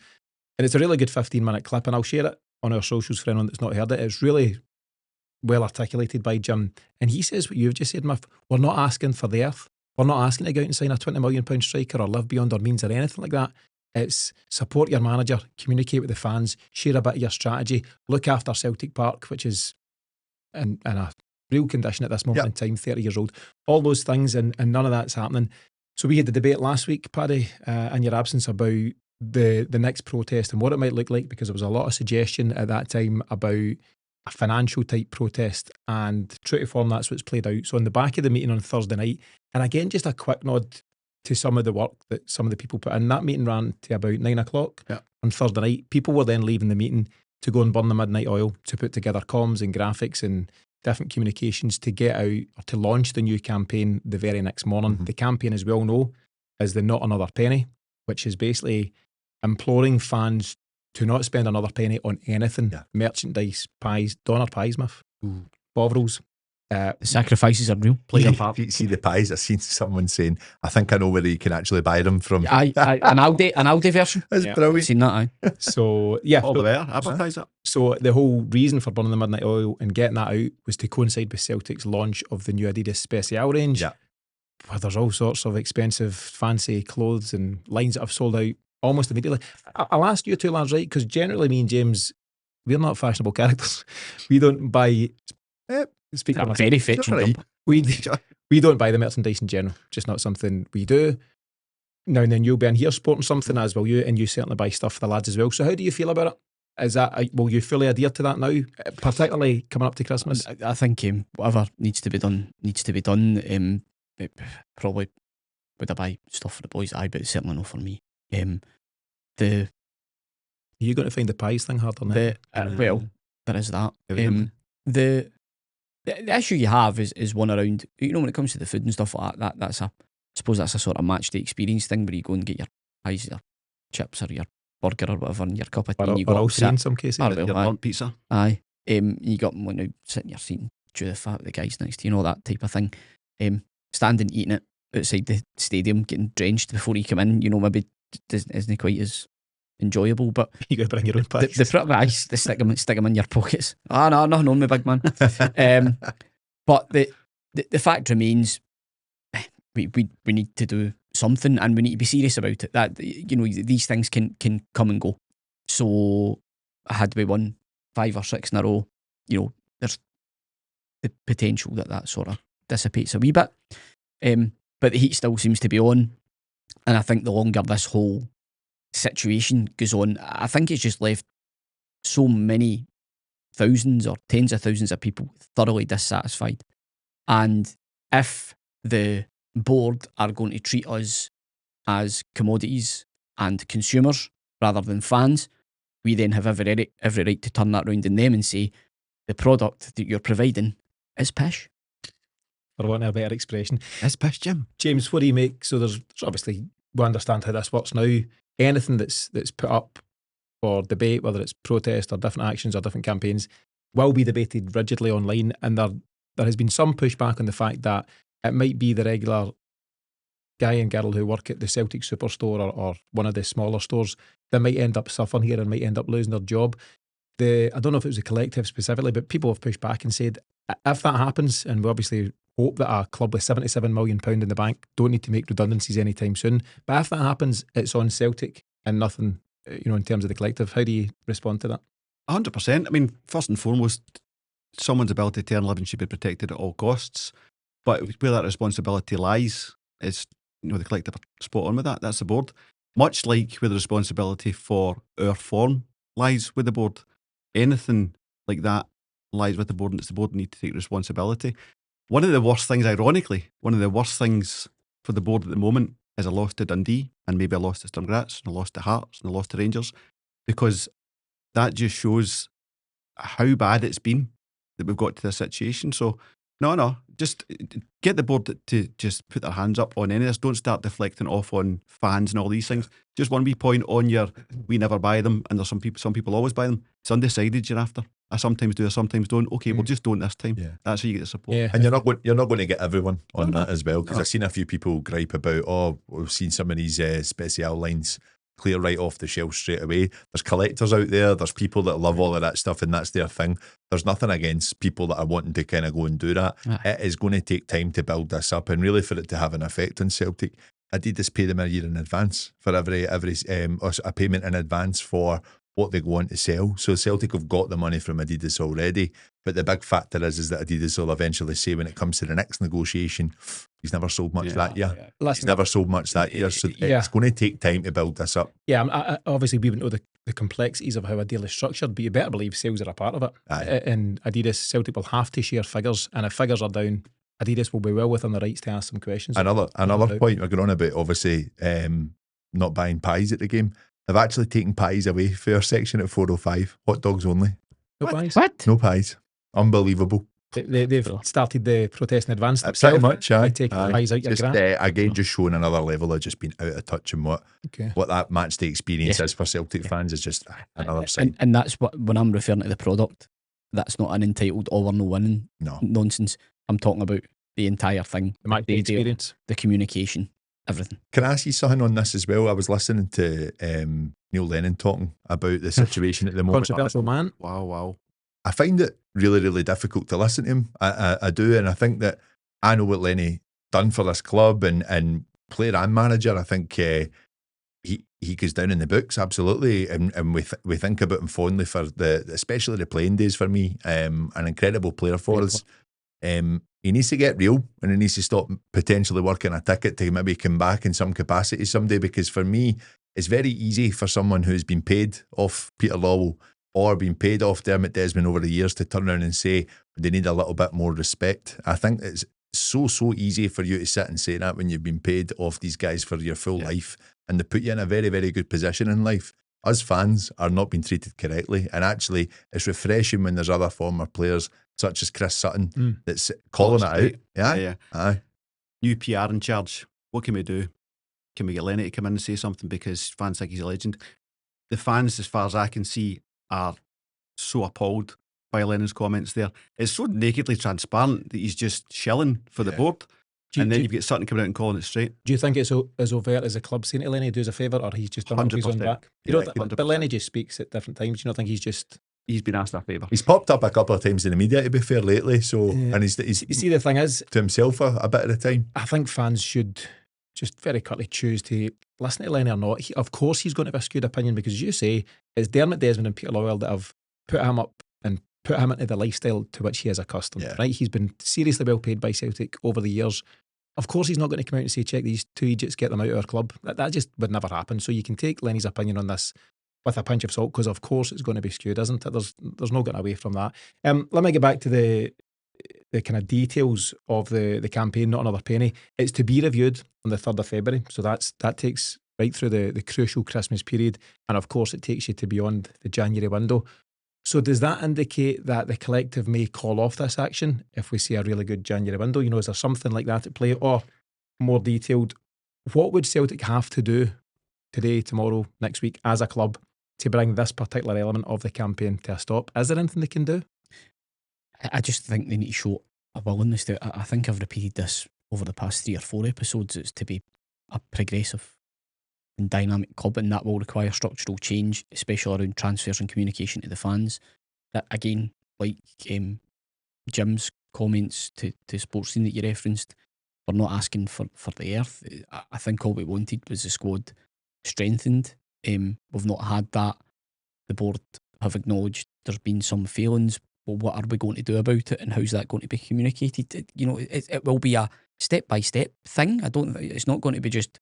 And it's a really good 15-minute clip, and I'll share it on our socials for anyone that's not heard it. It's really well articulated by Jim. And he says what you've just said, Miff. We're not asking for the earth. We're not asking to go out and sign a £20 million striker or live beyond our means or anything like that. It's support your manager, communicate with the fans, share a bit of your strategy, look after Celtic Park, which is in a real condition at this moment in time, 30 years old. All those things, and none of that's happening. So we had the debate last week, Paddy, in your absence, about the next protest and what it might look like, because there was a lot of suggestion at that time about a financial type protest, and true to form, that's what's played out. So on the back of the meeting on Thursday night, and again, just a quick nod to some of the work that some of the people put in, that meeting ran to about 9 o'clock on Thursday night. People were then leaving the meeting to go and burn the midnight oil to put together comms and graphics and different communications to get out or to launch the new campaign the very next morning. The campaign, as we all know, is the Not Another Penny, which is basically imploring fans to not spend another penny on anything. Merchandise, pies, doner pies, Miff, Bovrils. The sacrifices are real. Play your part. If you see the pies, I've seen someone saying, I think I know where you can actually buy them from. An Aldi version. That's brilliant. I've seen that, aye. So, yeah. All the better, advertise it. So the whole reason for burning the midnight oil and getting that out was to coincide with Celtic's launch of the new Adidas Special range. Where there's all sorts of expensive, fancy clothes and lines that have sold out almost immediately. I'll ask you two lads, right? Because generally me and James, we're not fashionable characters. We don't buy... I'm very fetching. Right. We don't buy the merchandise in general. Just not something we do. Now and then you'll be in here sporting something, as will you, and you certainly buy stuff for the lads as well. So how do you feel about it? Is that, will you fully adhere to that now, particularly coming up to Christmas? I think whatever needs to be done needs to be done. Probably would I buy stuff for the boys? Aye, but certainly not for me. Are you going to find the pies thing harder now? Well, there is that. The issue you have is one around, when it comes to the food and stuff like that, that's I suppose that's a sort of match day experience thing where you go and get your pies, your chips or your burger or whatever and your cup of tea. And you go all in some cases. Your burnt pizza. Aye. You got sit in your seat and chew the fat with the guys next to you, that type of thing. Standing eating it outside the stadium, getting drenched before you come in, maybe isn't quite as enjoyable, but you got to bring your own pies. The stick them in your pockets. No, my big man. But the fact remains, we need to do something, and we need to be serious about it. That these things can come and go. So had we won 5 or 6 in a row, there's the potential that sort of dissipates a wee bit. But the heat still seems to be on, and I think the longer this whole situation goes on, I think it's just left so many thousands or tens of thousands of people thoroughly dissatisfied. And if the board are going to treat us as commodities and consumers rather than fans, we then have every right to turn that round on them and say the product that you're providing is pish. For want of a better expression. It's pish, Jim. James, what do you make? So there's obviously, we understand how this works now. Anything that's put up for debate, whether it's protest or different actions or different campaigns, will be debated rigidly online. And there has been some pushback on the fact that it might be the regular guy and girl who work at the Celtic Superstore or one of the smaller stores that might end up suffering here and might end up losing their job. I don't know if it was the collective specifically, but people have pushed back and said, if that happens, and we obviously hope that a club with £77 million in the bank don't need to make redundancies anytime soon, but if that happens, it's on Celtic and nothing, in terms of the collective. How do you respond to that? 100%. I mean, first and foremost, someone's ability to earn living should be protected at all costs. But where that responsibility lies is, the collective are spot on with that. That's the board. Much like where the responsibility for our form lies with the board. Anything like that lies with the board, and it's the board that need to take responsibility. One of the worst things for the board at the moment is a loss to Dundee, and maybe a loss to Sturm Graz, and a loss to Hearts, and a loss to Rangers, because that just shows how bad it's been that we've got to this situation. So, no, just get the board to just put their hands up on any of this. Don't start deflecting off on fans and all these things. Just one wee point on we never buy them, and there's some people always buy them. It's undecided you're after. I sometimes do, I sometimes don't. Okay, well, just don't this time. Yeah. That's how you get the support. Yeah. And you're not going to get everyone on that as well, because I've seen a few people gripe about, we've seen some of these special lines clear right off the shelf straight away. There's collectors out there, there's people that love all of that stuff, and that's their thing. There's nothing against people that are wanting to kind of go and do that. It is going to take time to build this up, and really for it to have an effect on Celtic, Adidas pay them a year in advance for every or a payment in advance for what they go on to sell. So Celtic have got the money from Adidas already, but the big factor is that Adidas will eventually say, when it comes to the next negotiation, he's never sold much that year. He's never sold much that year, so it's going to take time to build this up. Yeah, obviously we wouldn't know the complexities of how a deal is structured, but you better believe sales are a part of it. And Adidas, Celtic will have to share figures, and if figures are down, Adidas will be well within the rights to ask some questions. Another point we're going on about, obviously, not buying pies at the game. They've actually taken pies away for our section at 405. Hot dogs only. No pies? What? No pies. Unbelievable. They've started the protest in advance. Pretty much, by taking pies out your just, grant. again, just showing another level of just being out of touch, and what that match day experience is for Celtic fans is just another side. And that's what, when I'm referring to the product, that's not an entitled all or no winning nonsense. I'm talking about the entire thing. The match day experience. The communication. Everything. Can I ask you something on this as well? I was listening to Neil Lennon talking about the situation at the moment. Controversial man. Wow. I find it really, really difficult to listen to him. I do, and I think that I know what Lenny done for this club and player and manager. I think he goes down in the books, absolutely, and we think about him fondly for especially the playing days for me. An incredible player for us. He needs to get real, and he needs to stop potentially working a ticket to maybe come back in some capacity someday, because for me, it's very easy for someone who's been paid off Peter Lawwell or been paid off Dermot Desmond over the years to turn around and say they need a little bit more respect. I think it's so easy for you to sit and say that when you've been paid off these guys for your full life, and they put you in a very, very good position in life. Us fans are not being treated correctly, and actually it's refreshing when there's other former players such as Chris Sutton that's calling it out. Aye. New PR in charge. What can we do? Can we get Lenny to come in and say something, because fans think he's a legend? The fans, as far as I can see, are so appalled by Lennon's comments there. It's so nakedly transparent that he's just shilling for the board. And then you've got Sutton coming out and calling it straight. Do you think it's as overt as a club saying to Lenny, do us a favour, or he's just done it his own back? But Lenny just speaks at different times. You don't think he's been asked a favour? He's popped up a couple of times in the media, to be fair, lately. So, and he's you see, the thing is, to himself a bit of the time. I think fans should just very quickly choose to listen to Lenny or not. Of course, he's going to have a skewed opinion, because, as you say, it's Dermot Desmond and Peter Lawwell that have put him up and put him into the lifestyle to which he is accustomed. Right? He's been seriously well paid by Celtic over the years. Of course, he's not going to come out and say, check these two idiots, get them out of our club. That just would never happen. So you can take Lenny's opinion on this with a pinch of salt, because of course it's going to be skewed, isn't it? There's no getting away from that. Let me get back to the kind of details of the campaign, Not Another Penny. It's to be reviewed on the 3rd of February. So that takes right through the crucial Christmas period. And of course it takes you to beyond the January window. So does that indicate that the collective may call off this action if we see a really good January window? Is there something like that at play? Or more detailed, what would Celtic have to do today, tomorrow, next week as a club to bring this particular element of the campaign to a stop? Is there anything they can do? I just think they need to show a willingness to. I think I've repeated this over the past 3 or 4 episodes. It's to be a progressive and dynamic club, and that will require structural change, especially around transfers and communication to the fans. That again, like Jim's comments to Sports Scene that you referenced, we're not asking for the earth. I think all we wanted was the squad strengthened. We've not had that. The board have acknowledged there's been some failings. Well, what are we going to do about it, and how's that going to be communicated? It will be a step-by-step thing. It's not going to be just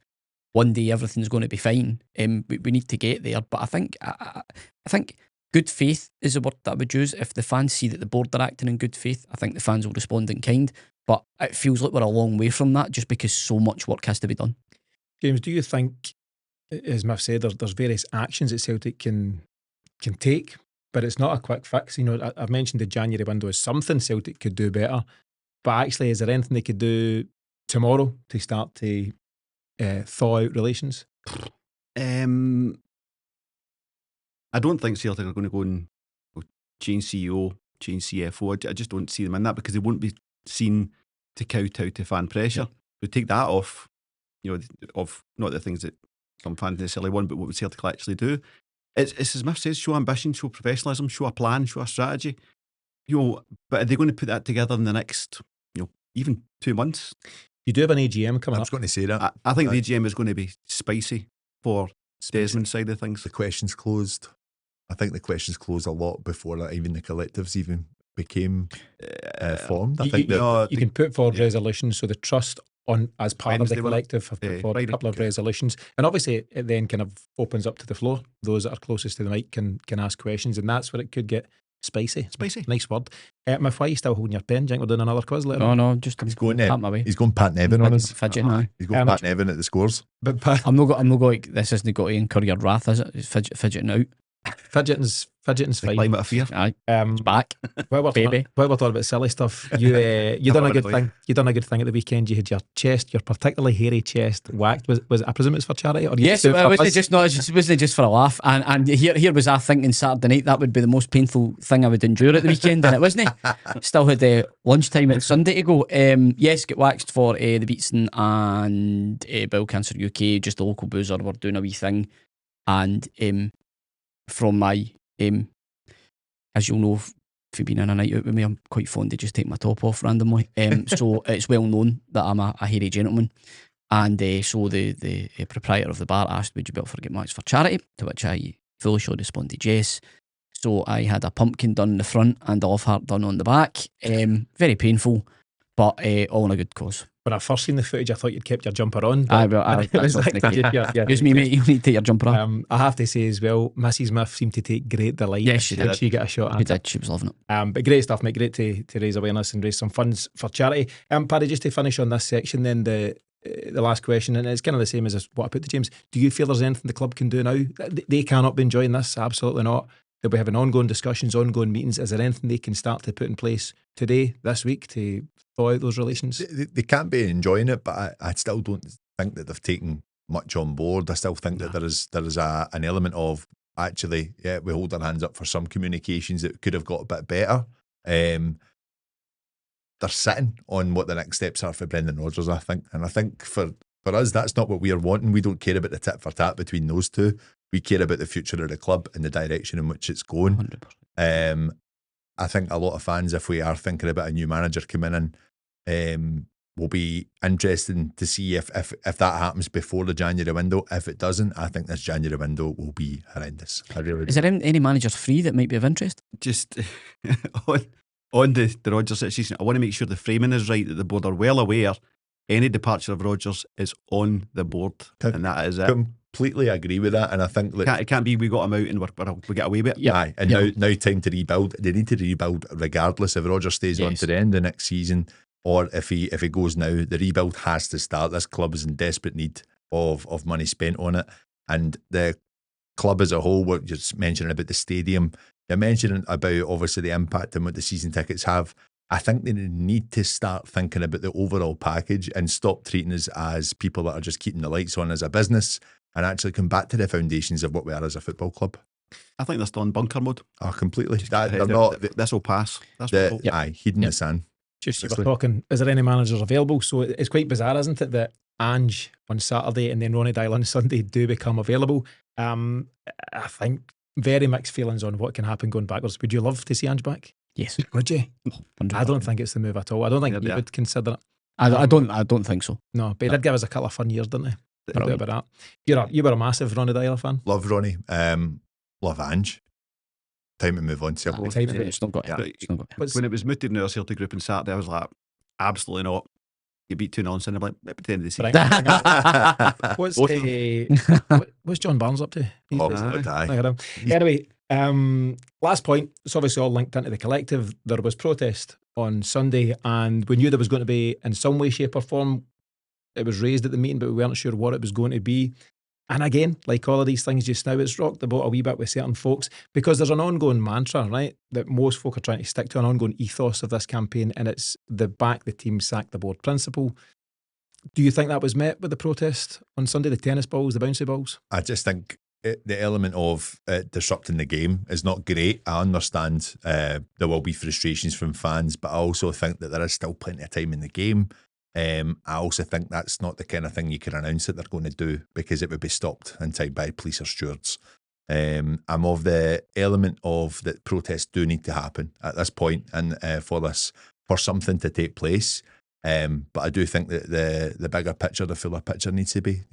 one day everything's going to be fine. We need to get there, but I think good faith is the word that I would use. If the fans see that the board are acting in good faith, I think the fans will respond in kind. But it feels like we're a long way from that, just because so much work has to be done. James, do you think, as Miff said, there's various actions that Celtic can take, but it's not a quick fix? I've mentioned the January window as something Celtic could do better, but actually, is there anything they could do tomorrow to start to thaw out relations? I don't think Celtic are going to go and change CEO, change CFO. I just don't see them in that, because they won't be seen to kowtow to fan pressure. Yeah. We take that off, of not the things that some fans necessarily want, but what would Celtic actually do? It's as Miff says, show ambition, show professionalism, show a plan, show a strategy. But are they going to put that together in the next, even 2 months? You do have an AGM coming I up. was going to say that. I think the AGM is going to be spicy for Desmond's side of things. The question's closed. I think the question's closed a lot before that even the collectives even became formed. I think you can put forward resolutions, so the trust on as part Wednesday, of the collective have put forward a couple of resolutions, and obviously it then kind of opens up to the floor. Those that are closest to the mic can ask questions, and that's where it could get spicy. Nice word. Miff, why are you still holding your pen? Do you think we're doing another quiz later on? No, just he's going pat my way. He's going Pat Nevin on us. Fidgeting, aye. He's going Pat Nevin at the scores. But I'm not going. This isn't going to incur your wrath, is it? It's fidgeting out. Fidgeting's The fine. climate of fear. Aye, it's back. While we're Baby. talking about silly stuff, you done a good thing. You done a good thing at the weekend. You had your particularly hairy chest whacked. Was I presume it's for charity? Or Yes, it wasn't just for a laugh. And here was I thinking Saturday night that would be the most painful thing I would endure at the weekend, and it wasn't. Still had lunchtime at Sunday to go. Yes, get waxed for the Beatson and Bowel Cancer UK. Just a local boozer. We're doing a wee thing, and from my as you'll know, if you've been in a night out with me, I'm quite fond to just take my top off randomly. So it's well known that I'm a hairy gentleman. And so the proprietor of the bar asked, would you be able to get marks for charity? To which I foolishly responded yes. So I had a pumpkin done in the front and a love heart done on the back. Very painful, but all in a good cause. When I first seen the footage, I thought you'd kept your jumper on. It was like excuse me, mate, you need to take your jumper on. I have to say as well, Mrs. Miff seemed to take great delight. Yes, she did. She got a shot at She did. She was loving it. But great stuff, mate. Great to raise awareness and raise some funds for charity. Paddy, just to finish on this section, then the last question, and it's kind of the same as what I put to James. Do you feel there's anything the club can do now? They cannot be enjoying this. Absolutely not. They'll be having ongoing discussions, ongoing meetings. Is there anything they can start to put in place today, this week, to thaw out those relations? They can't be enjoying it, but I still don't think that they've taken much on board. I still think that there is an element of actually, we hold our hands up for some communications that could have got a bit better. They're sitting on what the next steps are for Brendan Rodgers, I think. And I think for us, that's not what we are wanting. We don't care about the tit for tat between those two. We care about the future of the club and the direction in which it's going. 100%. I think a lot of fans, if we are thinking about a new manager coming in, will be interested to see if that happens before the January window. If it doesn't, I think this January window will be horrendous. Is there any managers free that might be of interest? Just on the Rodgers situation, I want to make sure the framing is right, that the board are well aware any departure of Rodgers is on the board, and that is it. Completely agree with that, and I think that it can't be we got him out and we get away with it. Yeah, and now time to rebuild. They need to rebuild regardless if Rodgers stays on to the end of next season or if he goes now. The rebuild has to start. This club is in desperate need of money spent on it, and the club as a whole. We're just mentioning about the stadium. You're mentioning about obviously the impact and what the season tickets have. I think they need to start thinking about the overall package and stop treating us as people that are just keeping the lights on as a business and actually come back to the foundations of what we are as a football club. I think they're still in bunker mode. Oh, completely. They're not. This will pass. That's aye, heeding the sand. Just you were talking, is there any managers available? So it's quite bizarre, isn't it, that Ange on Saturday and then Ronnie Dyle on Sunday do become available. I think very mixed feelings on what can happen going backwards. Would you love to see Ange back? Yes. Would you? 100%. I don't think it's the move at all. I don't think Yeah, you yeah. would consider it. I don't think so. No, but he did give us a couple of fun years, didn't he? No doubt Brilliant. about that. You were a massive Ronnie Dyle fan. Love Ronnie. Love Ange. Time to move on. Celtic. Time to- It's not got Yeah. It's not got What's- When it was mooted in our Celtic group on Saturday, I was like, absolutely not. You beat 2-0 on Sunday. I'm like, maybe at the end of the season. Right. Both of What's John Barnes up to? these Oh, days? God, Look aye. at him. Anyway, last point. It's obviously all linked into the collective. There was protest on Sunday, and we knew there was going to be, in some way, shape, or form, it was raised at the meeting, but we weren't sure what it was going to be. And again, like all of these things just now, it's rocked the boat a wee bit with certain folks because there's an ongoing mantra, right, that most folk are trying to stick to, an ongoing ethos of this campaign, and it's the back the team, sack the board principle. Do you think that was met with the protest on Sunday, the tennis balls, the bouncy balls? I just think the element of disrupting the game is not great. I understand there will be frustrations from fans, but I also think that there is still plenty of time in the game. I also think that's not the kind of thing you can announce that they're going to do because it would be stopped in time by police or stewards. I'm of the element of that protests do need to happen at this point and for something to take place. But I do think that the bigger picture, the fuller picture needs to be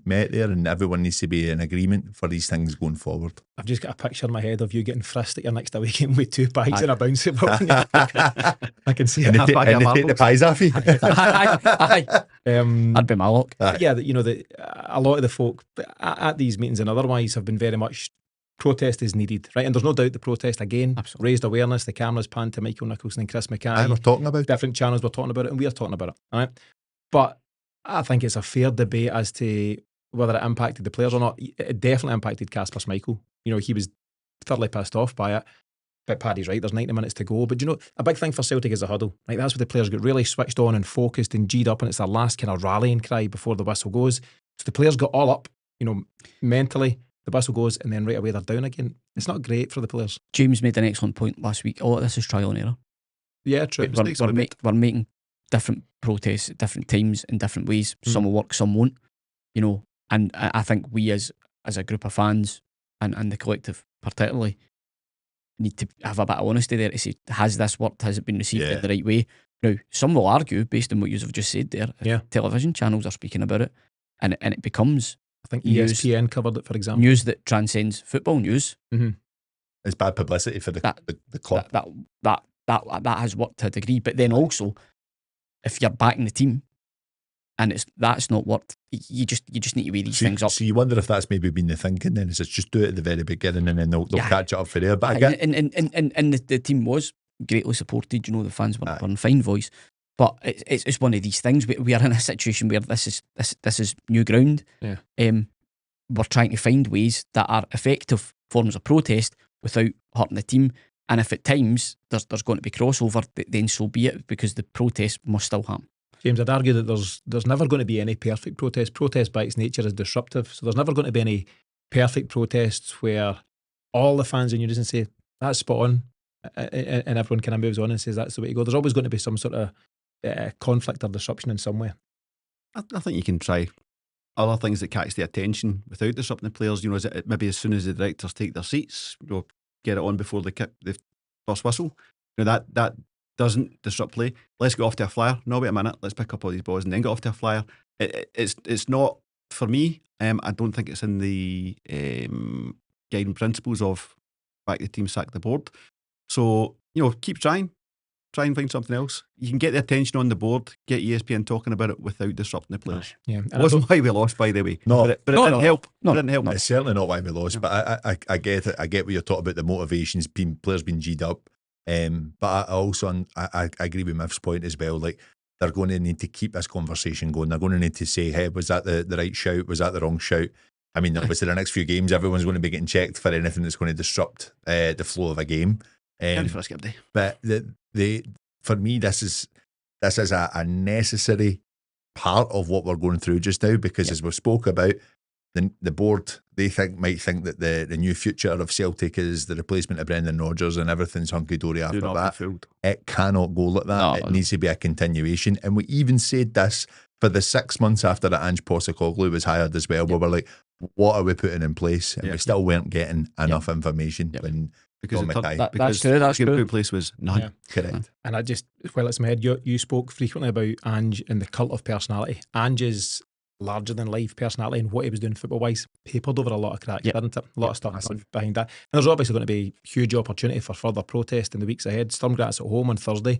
met there, and everyone needs to be in agreement for these things going forward. I've just got a picture in my head of you getting frisked at your next weekend with 2 bags and a bouncy ball. I can see it. And half bag of they take the marbles. pies off you. Aye. That'd be my luck. Yeah, a lot of the folk at these meetings and otherwise have been very much protest is needed, right? And there's no doubt the protest again Absolutely. raised awareness. The cameras panned to Michael Nicholson and Chris We're Mackay. talking about it. Different channels were talking about it, and we're talking about it. All right, but I think it's a fair debate as to whether it impacted the players or not. It definitely impacted Kasper Schmeichel. He was thoroughly pissed off by it. But Paddy's right, there's 90 minutes to go. But a big thing for Celtic is the huddle. Right, that's where the players get really switched on and focused and G'd up, and it's their last kind of rallying cry before the whistle goes. So the players got all up, mentally. The whistle goes, and then right away they're down again. It's not great for the players. James made an excellent point last week. A lot of this is trial and error. Yeah, true. We're making different protests at different times in different ways. Some will work, some won't. And I think we as a group of fans and the collective particularly need to have a bit of honesty there to say, has this worked? Has it been received in the right way? Now, some will argue, based on what you have just said there, if television channels are speaking about it, and it becomes, I think news- ESPN covered it, for example. news that transcends football news. It's bad publicity for the club. That has worked to a degree, but then also, if you're backing the team, and that's not worked, you just need to weigh these things up. So you wonder if that's maybe been the thinking then, is it's just do it at the very beginning and then they'll catch it up for there. But I get and the team was greatly supported. The fans were in fine voice, but it's one of these things. We are in a situation where this is new ground. Yeah. We're trying to find ways that are effective forms of protest without hurting the team. And if at times there's going to be crossover, then so be it, because the protest must still happen. James, I'd argue that there's never going to be any perfect protest. Protest by its nature is disruptive. So there's never going to be any perfect protests where all the fans in unison say, that's spot on, and everyone kind of moves on and says that's the way to go. There's always going to be some sort of conflict or disruption in some way. I think you can try other things that catch the attention without disrupting the players. Is it maybe as soon as the directors take their seats, get it on before they kick the first whistle. That doesn't disrupt play. Let's go off to a flyer. No, wait a minute. Let's pick up all these balls and then get off to a flyer. It's not, for me, I don't think it's in the guiding principles of back the team, sack the board. So, keep trying. Try and find something else. You can get the attention on the board, get ESPN talking about it without disrupting the players. Yeah, It wasn't why we lost, by the way. No. But it didn't help. No. It didn't help. It's certainly not why we lost, but I get it. I get what you're talking about, the motivations, players being G'd up. But I also I agree with Miff's point as well. Like, they're going to need to keep this conversation going. They're going to need to say, hey, was that the right shout? Was that the wrong shout? I mean, obviously the next few games, everyone's going to be getting checked for anything that's going to disrupt the flow of a game. Ready for a skip day. But for me, this is a necessary part of what we're going through just now, because as we spoke about, the board, they might think that the new future of Celtic is the replacement of Brendan Rodgers and everything's hunky-dory after that. It cannot go like that. No, it needs to be a continuation. And we even said this for the 6 months after that Ange Postecoglou was hired as well. We were like, what are we putting in place? And we still weren't getting enough information when because that's true. That's put true. in place was none. Yeah. Correct. And I just, well, it's in my head, you spoke frequently about Ange and the cult of personality. Ange's larger than life personality and what he was doing football wise papered over a lot of cracks, didn't it? A lot of stuff behind that. And there's obviously going to be huge opportunity for further protest in the weeks ahead. Sturmgratz at home on Thursday.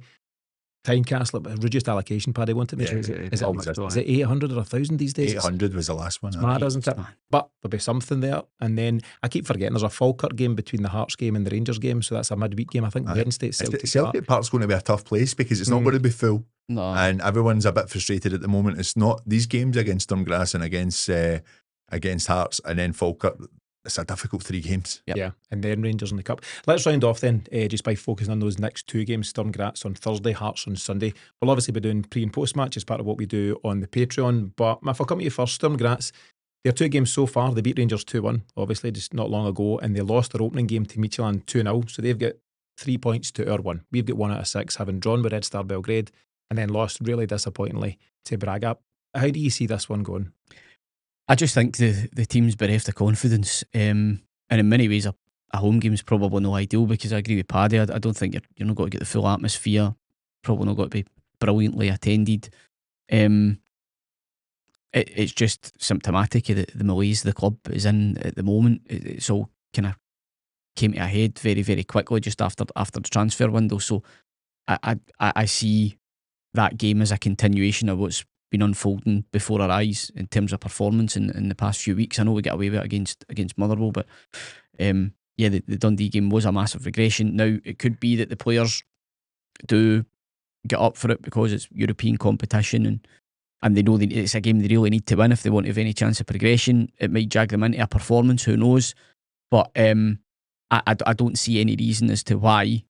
Tynecastle, reduced allocation, Paddy, won't it? Is it 800 or 1,000 these days? 800 was the last one. It's mad, isn't it? But there'll be something there. And then I keep forgetting there's a Falkirk game between the Hearts game and the Rangers game, so that's a midweek game. I think Wednesday at Celtic. Celtic Park's going to be a tough place because it's not going to be full. No. And everyone's a bit frustrated at the moment. It's not these games against Sturmgratz and against Hearts and then Falkirk. It's a difficult 3 games. Yeah, and then Rangers in the Cup. Let's round off then, just by focusing on those next 2 games. Sturmgratz on Thursday, Hearts on Sunday. We'll obviously be doing pre and post match as part of what we do on the Patreon. But if I come to you first, Sturmgratz, their 2 games so far, they beat Rangers 2-1, obviously, just not long ago, and they lost their opening game to Midtjylland 2-0. So they've got 3 points to our 1. We've got 1 out of 6, having drawn with Red Star Belgrade and then lost really disappointingly to Braga. How do you see this one going? I just think the team's bereft of confidence. And in many ways, a home game is probably no ideal because I agree with Paddy. I don't think you're not got to get the full atmosphere. Probably not got to be brilliantly attended. It's just symptomatic of the malaise the club is in at the moment. It's all kind of came to a head very, very quickly just after the transfer window. So I see that game as a continuation of what's been unfolding before our eyes in terms of performance in the past few weeks. I know we got away with it against Motherwell, but the Dundee game was a massive regression. Now, it could be that the players do get up for it because it's European competition and they know it's a game they really need to win if they want to have any chance of progression. It might drag them into a performance, who knows? But I don't see any reason as to why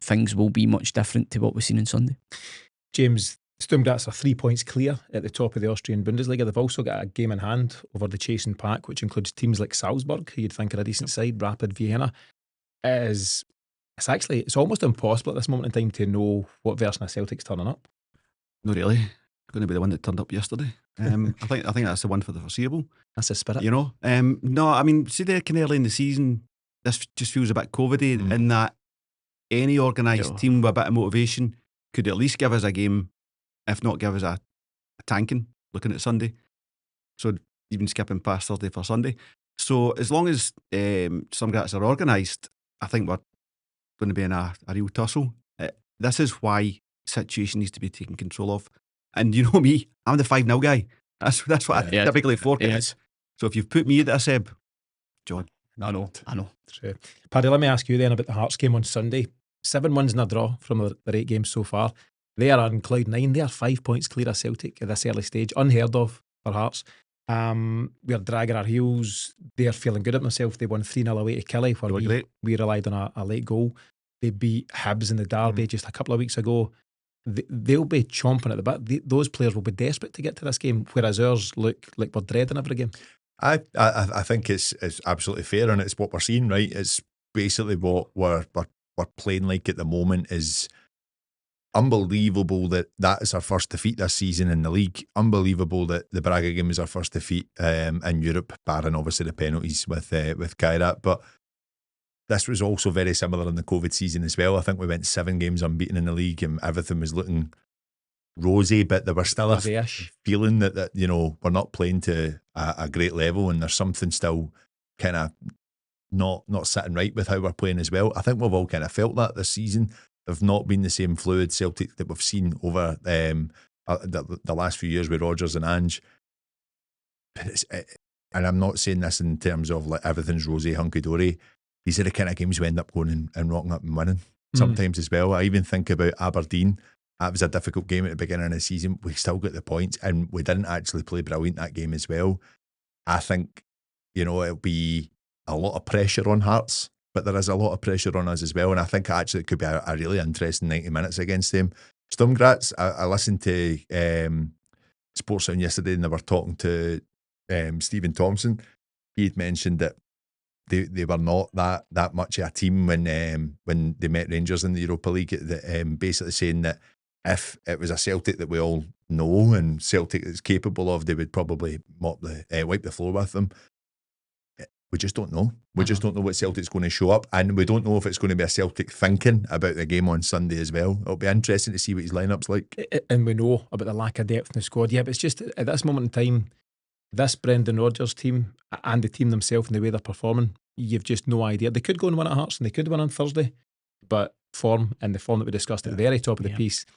things will be much different to what we've seen on Sunday. James, Sturmgratz are 3 points clear at the top of the Austrian Bundesliga. They've also got a game in hand over the chasing pack, which includes teams like Salzburg, who you'd think are a decent side, Rapid Vienna. It's almost impossible at this moment in time to know what version of Celtic's turning up. Not really. Going to be the one that turned up yesterday. I think that's the one for the foreseeable. That's the spirit. You know? No, I mean, see there kind of early in the season, this just feels a bit COVID-y in that any organised team with a bit of motivation could at least give us a game, if not give us a tanking, looking at Sunday. So even skipping past Thursday for Sunday. So as long as Sturmgratz are organised, I think we're going to be in a real tussle. This is why situation needs to be taken control of. And you know me, I'm the 5-0 guy. That's what I typically forecast. So if you've put me at this, Seb, John. I know. True. Paddy, let me ask you then about the Hearts game on Sunday. 7 wins and a draw from their 8 games so far. They are on cloud 9. They are 5 points clear of Celtic at this early stage. Unheard of for Hearts. We are dragging our heels. They are feeling good at themselves. They won 3-0 away to Killie, where we relied on a late goal. They beat Hibs in the derby just a couple of weeks ago. They'll be chomping at the bit. Those players will be desperate to get to this game, whereas ours look like we're dreading every game. I think it's absolutely fair, and it's what we're seeing, right? It's basically what we're playing like at the moment. Is unbelievable that is our first defeat this season in the league. Unbelievable that the Braga game is our first defeat in Europe, barring obviously the penalties with Kairat. But this was also very similar in the COVID season as well. I think we went 7 games unbeaten in the league and everything was looking rosy, but there was still a feeling that we're not playing to a great level and there's something still kind of not sitting right with how we're playing as well. I think we've all kind of felt that this season. They've not been the same fluid Celtic that we've seen over the last few years with Rodgers and Ange. But and I'm not saying this in terms of like everything's rosy, hunky-dory. These are the kind of games we end up going and rocking up and winning sometimes as well. I even think about Aberdeen. That was a difficult game at the beginning of the season. We still got the points and we didn't actually play brilliant that game as well. I think, it'll be a lot of pressure on Hearts, but there is a lot of pressure on us as well. And I think actually it could be a really interesting 90 minutes against them. Sturmgratz, I listened to Sports Sound yesterday and they were talking to Stephen Thompson, he had mentioned that they were not that much of a team when they met Rangers in the Europa League. Basically saying that if it was a Celtic that we all know and Celtic is capable of, they would probably wipe the floor with them. We just don't know. We just don't know what Celtic's going to show up, and we don't know if it's going to be a Celtic thinking about the game on Sunday as well. It'll be interesting to see what his lineup's like. And we know about the lack of depth in the squad. Yeah, but it's just at this moment in time, this Brendan Rodgers team and the team themselves and the way they're performing, you've just no idea. They could go and win at Hearts and they could win on Thursday, but form and the form that we discussed at the very top of the piece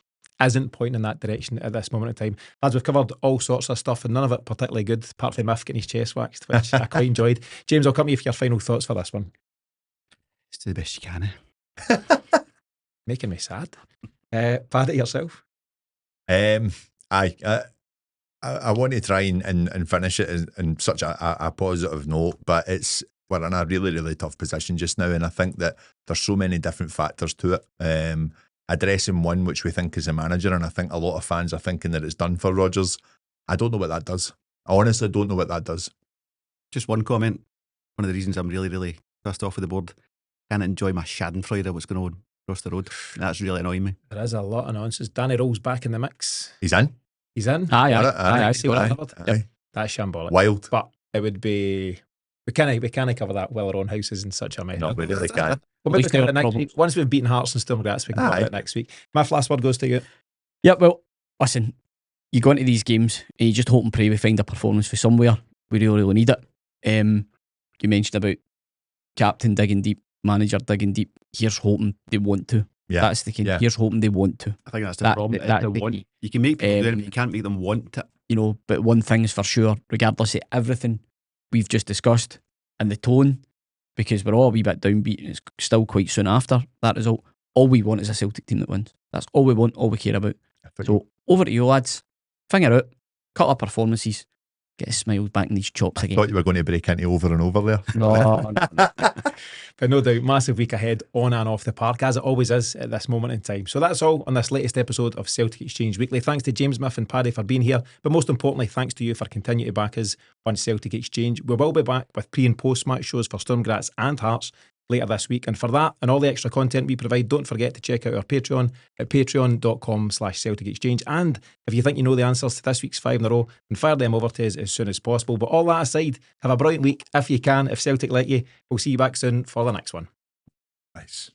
isn't pointing in that direction at this moment in time. Lads, we've covered all sorts of stuff and none of it particularly good, apart from Miff getting his chest waxed, which I quite enjoyed. James, I'll come to you for your final thoughts for this one. It's the best you can. Making me sad. Paddy, yourself? I want to try and finish it in such a positive note, but we're in a really, really tough position just now, and I think that there's so many different factors to it. Addressing one which we think is a manager, and I think a lot of fans are thinking that it's done for Rodgers. I don't know what that does. I honestly don't know what that does. Just one comment. One of the reasons I'm really, really pissed off with the board, I can't enjoy my schadenfreude of what's going on across the road. That's really annoying me. There is a lot of nonsense. Danny Roll's back in the mix. He's in. He's in? Aye. See what I heard? Aye. That's shambolic. Wild. But it would be... We can't cover that while our own house is in such a mess. No, we really can't. We'll maybe cover it next week. Once we've beaten Hearts and Storm Graz, we can cover it next week. My last word goes to you. Yeah, well, listen, you go into these games and you just hope and pray we find a performance for somewhere. We really, really need it. You mentioned about captain digging deep, manager digging deep. Here's hoping they want to. Yeah. That's the key. Yeah. Here's hoping they want to. I think that's the problem. That's the want. You can make people do it, but you can't make them want it. You know, but one thing's for sure, regardless of everything we've just discussed and the tone, because we're all a wee bit downbeat and it's still quite soon after that result. All we want is a Celtic team that wins. That's all we want, all we care about. So over to you, lads. Finger out, cut our performances, get a smile back in these chops again. I thought you were going to break into over and over there. No. But no doubt, massive week ahead on and off the park, as it always is at this moment in time. So that's all on this latest episode of Celtic Exchange Weekly. Thanks to James, Miff and Paddy for being here, but most importantly, thanks to you for continuing to back us on Celtic Exchange. We will be back with pre- and post-match shows for Storm Graz and Hearts later this week. And for that and all the extra content we provide, don't forget to check out our Patreon at patreon.com/Celtic Exchange. And if you think you know the answers to this week's 5 in a row, then fire them over to us as soon as possible. But all that aside, have a brilliant week if you can, if Celtic let you. We'll see you back soon for the next one. Nice.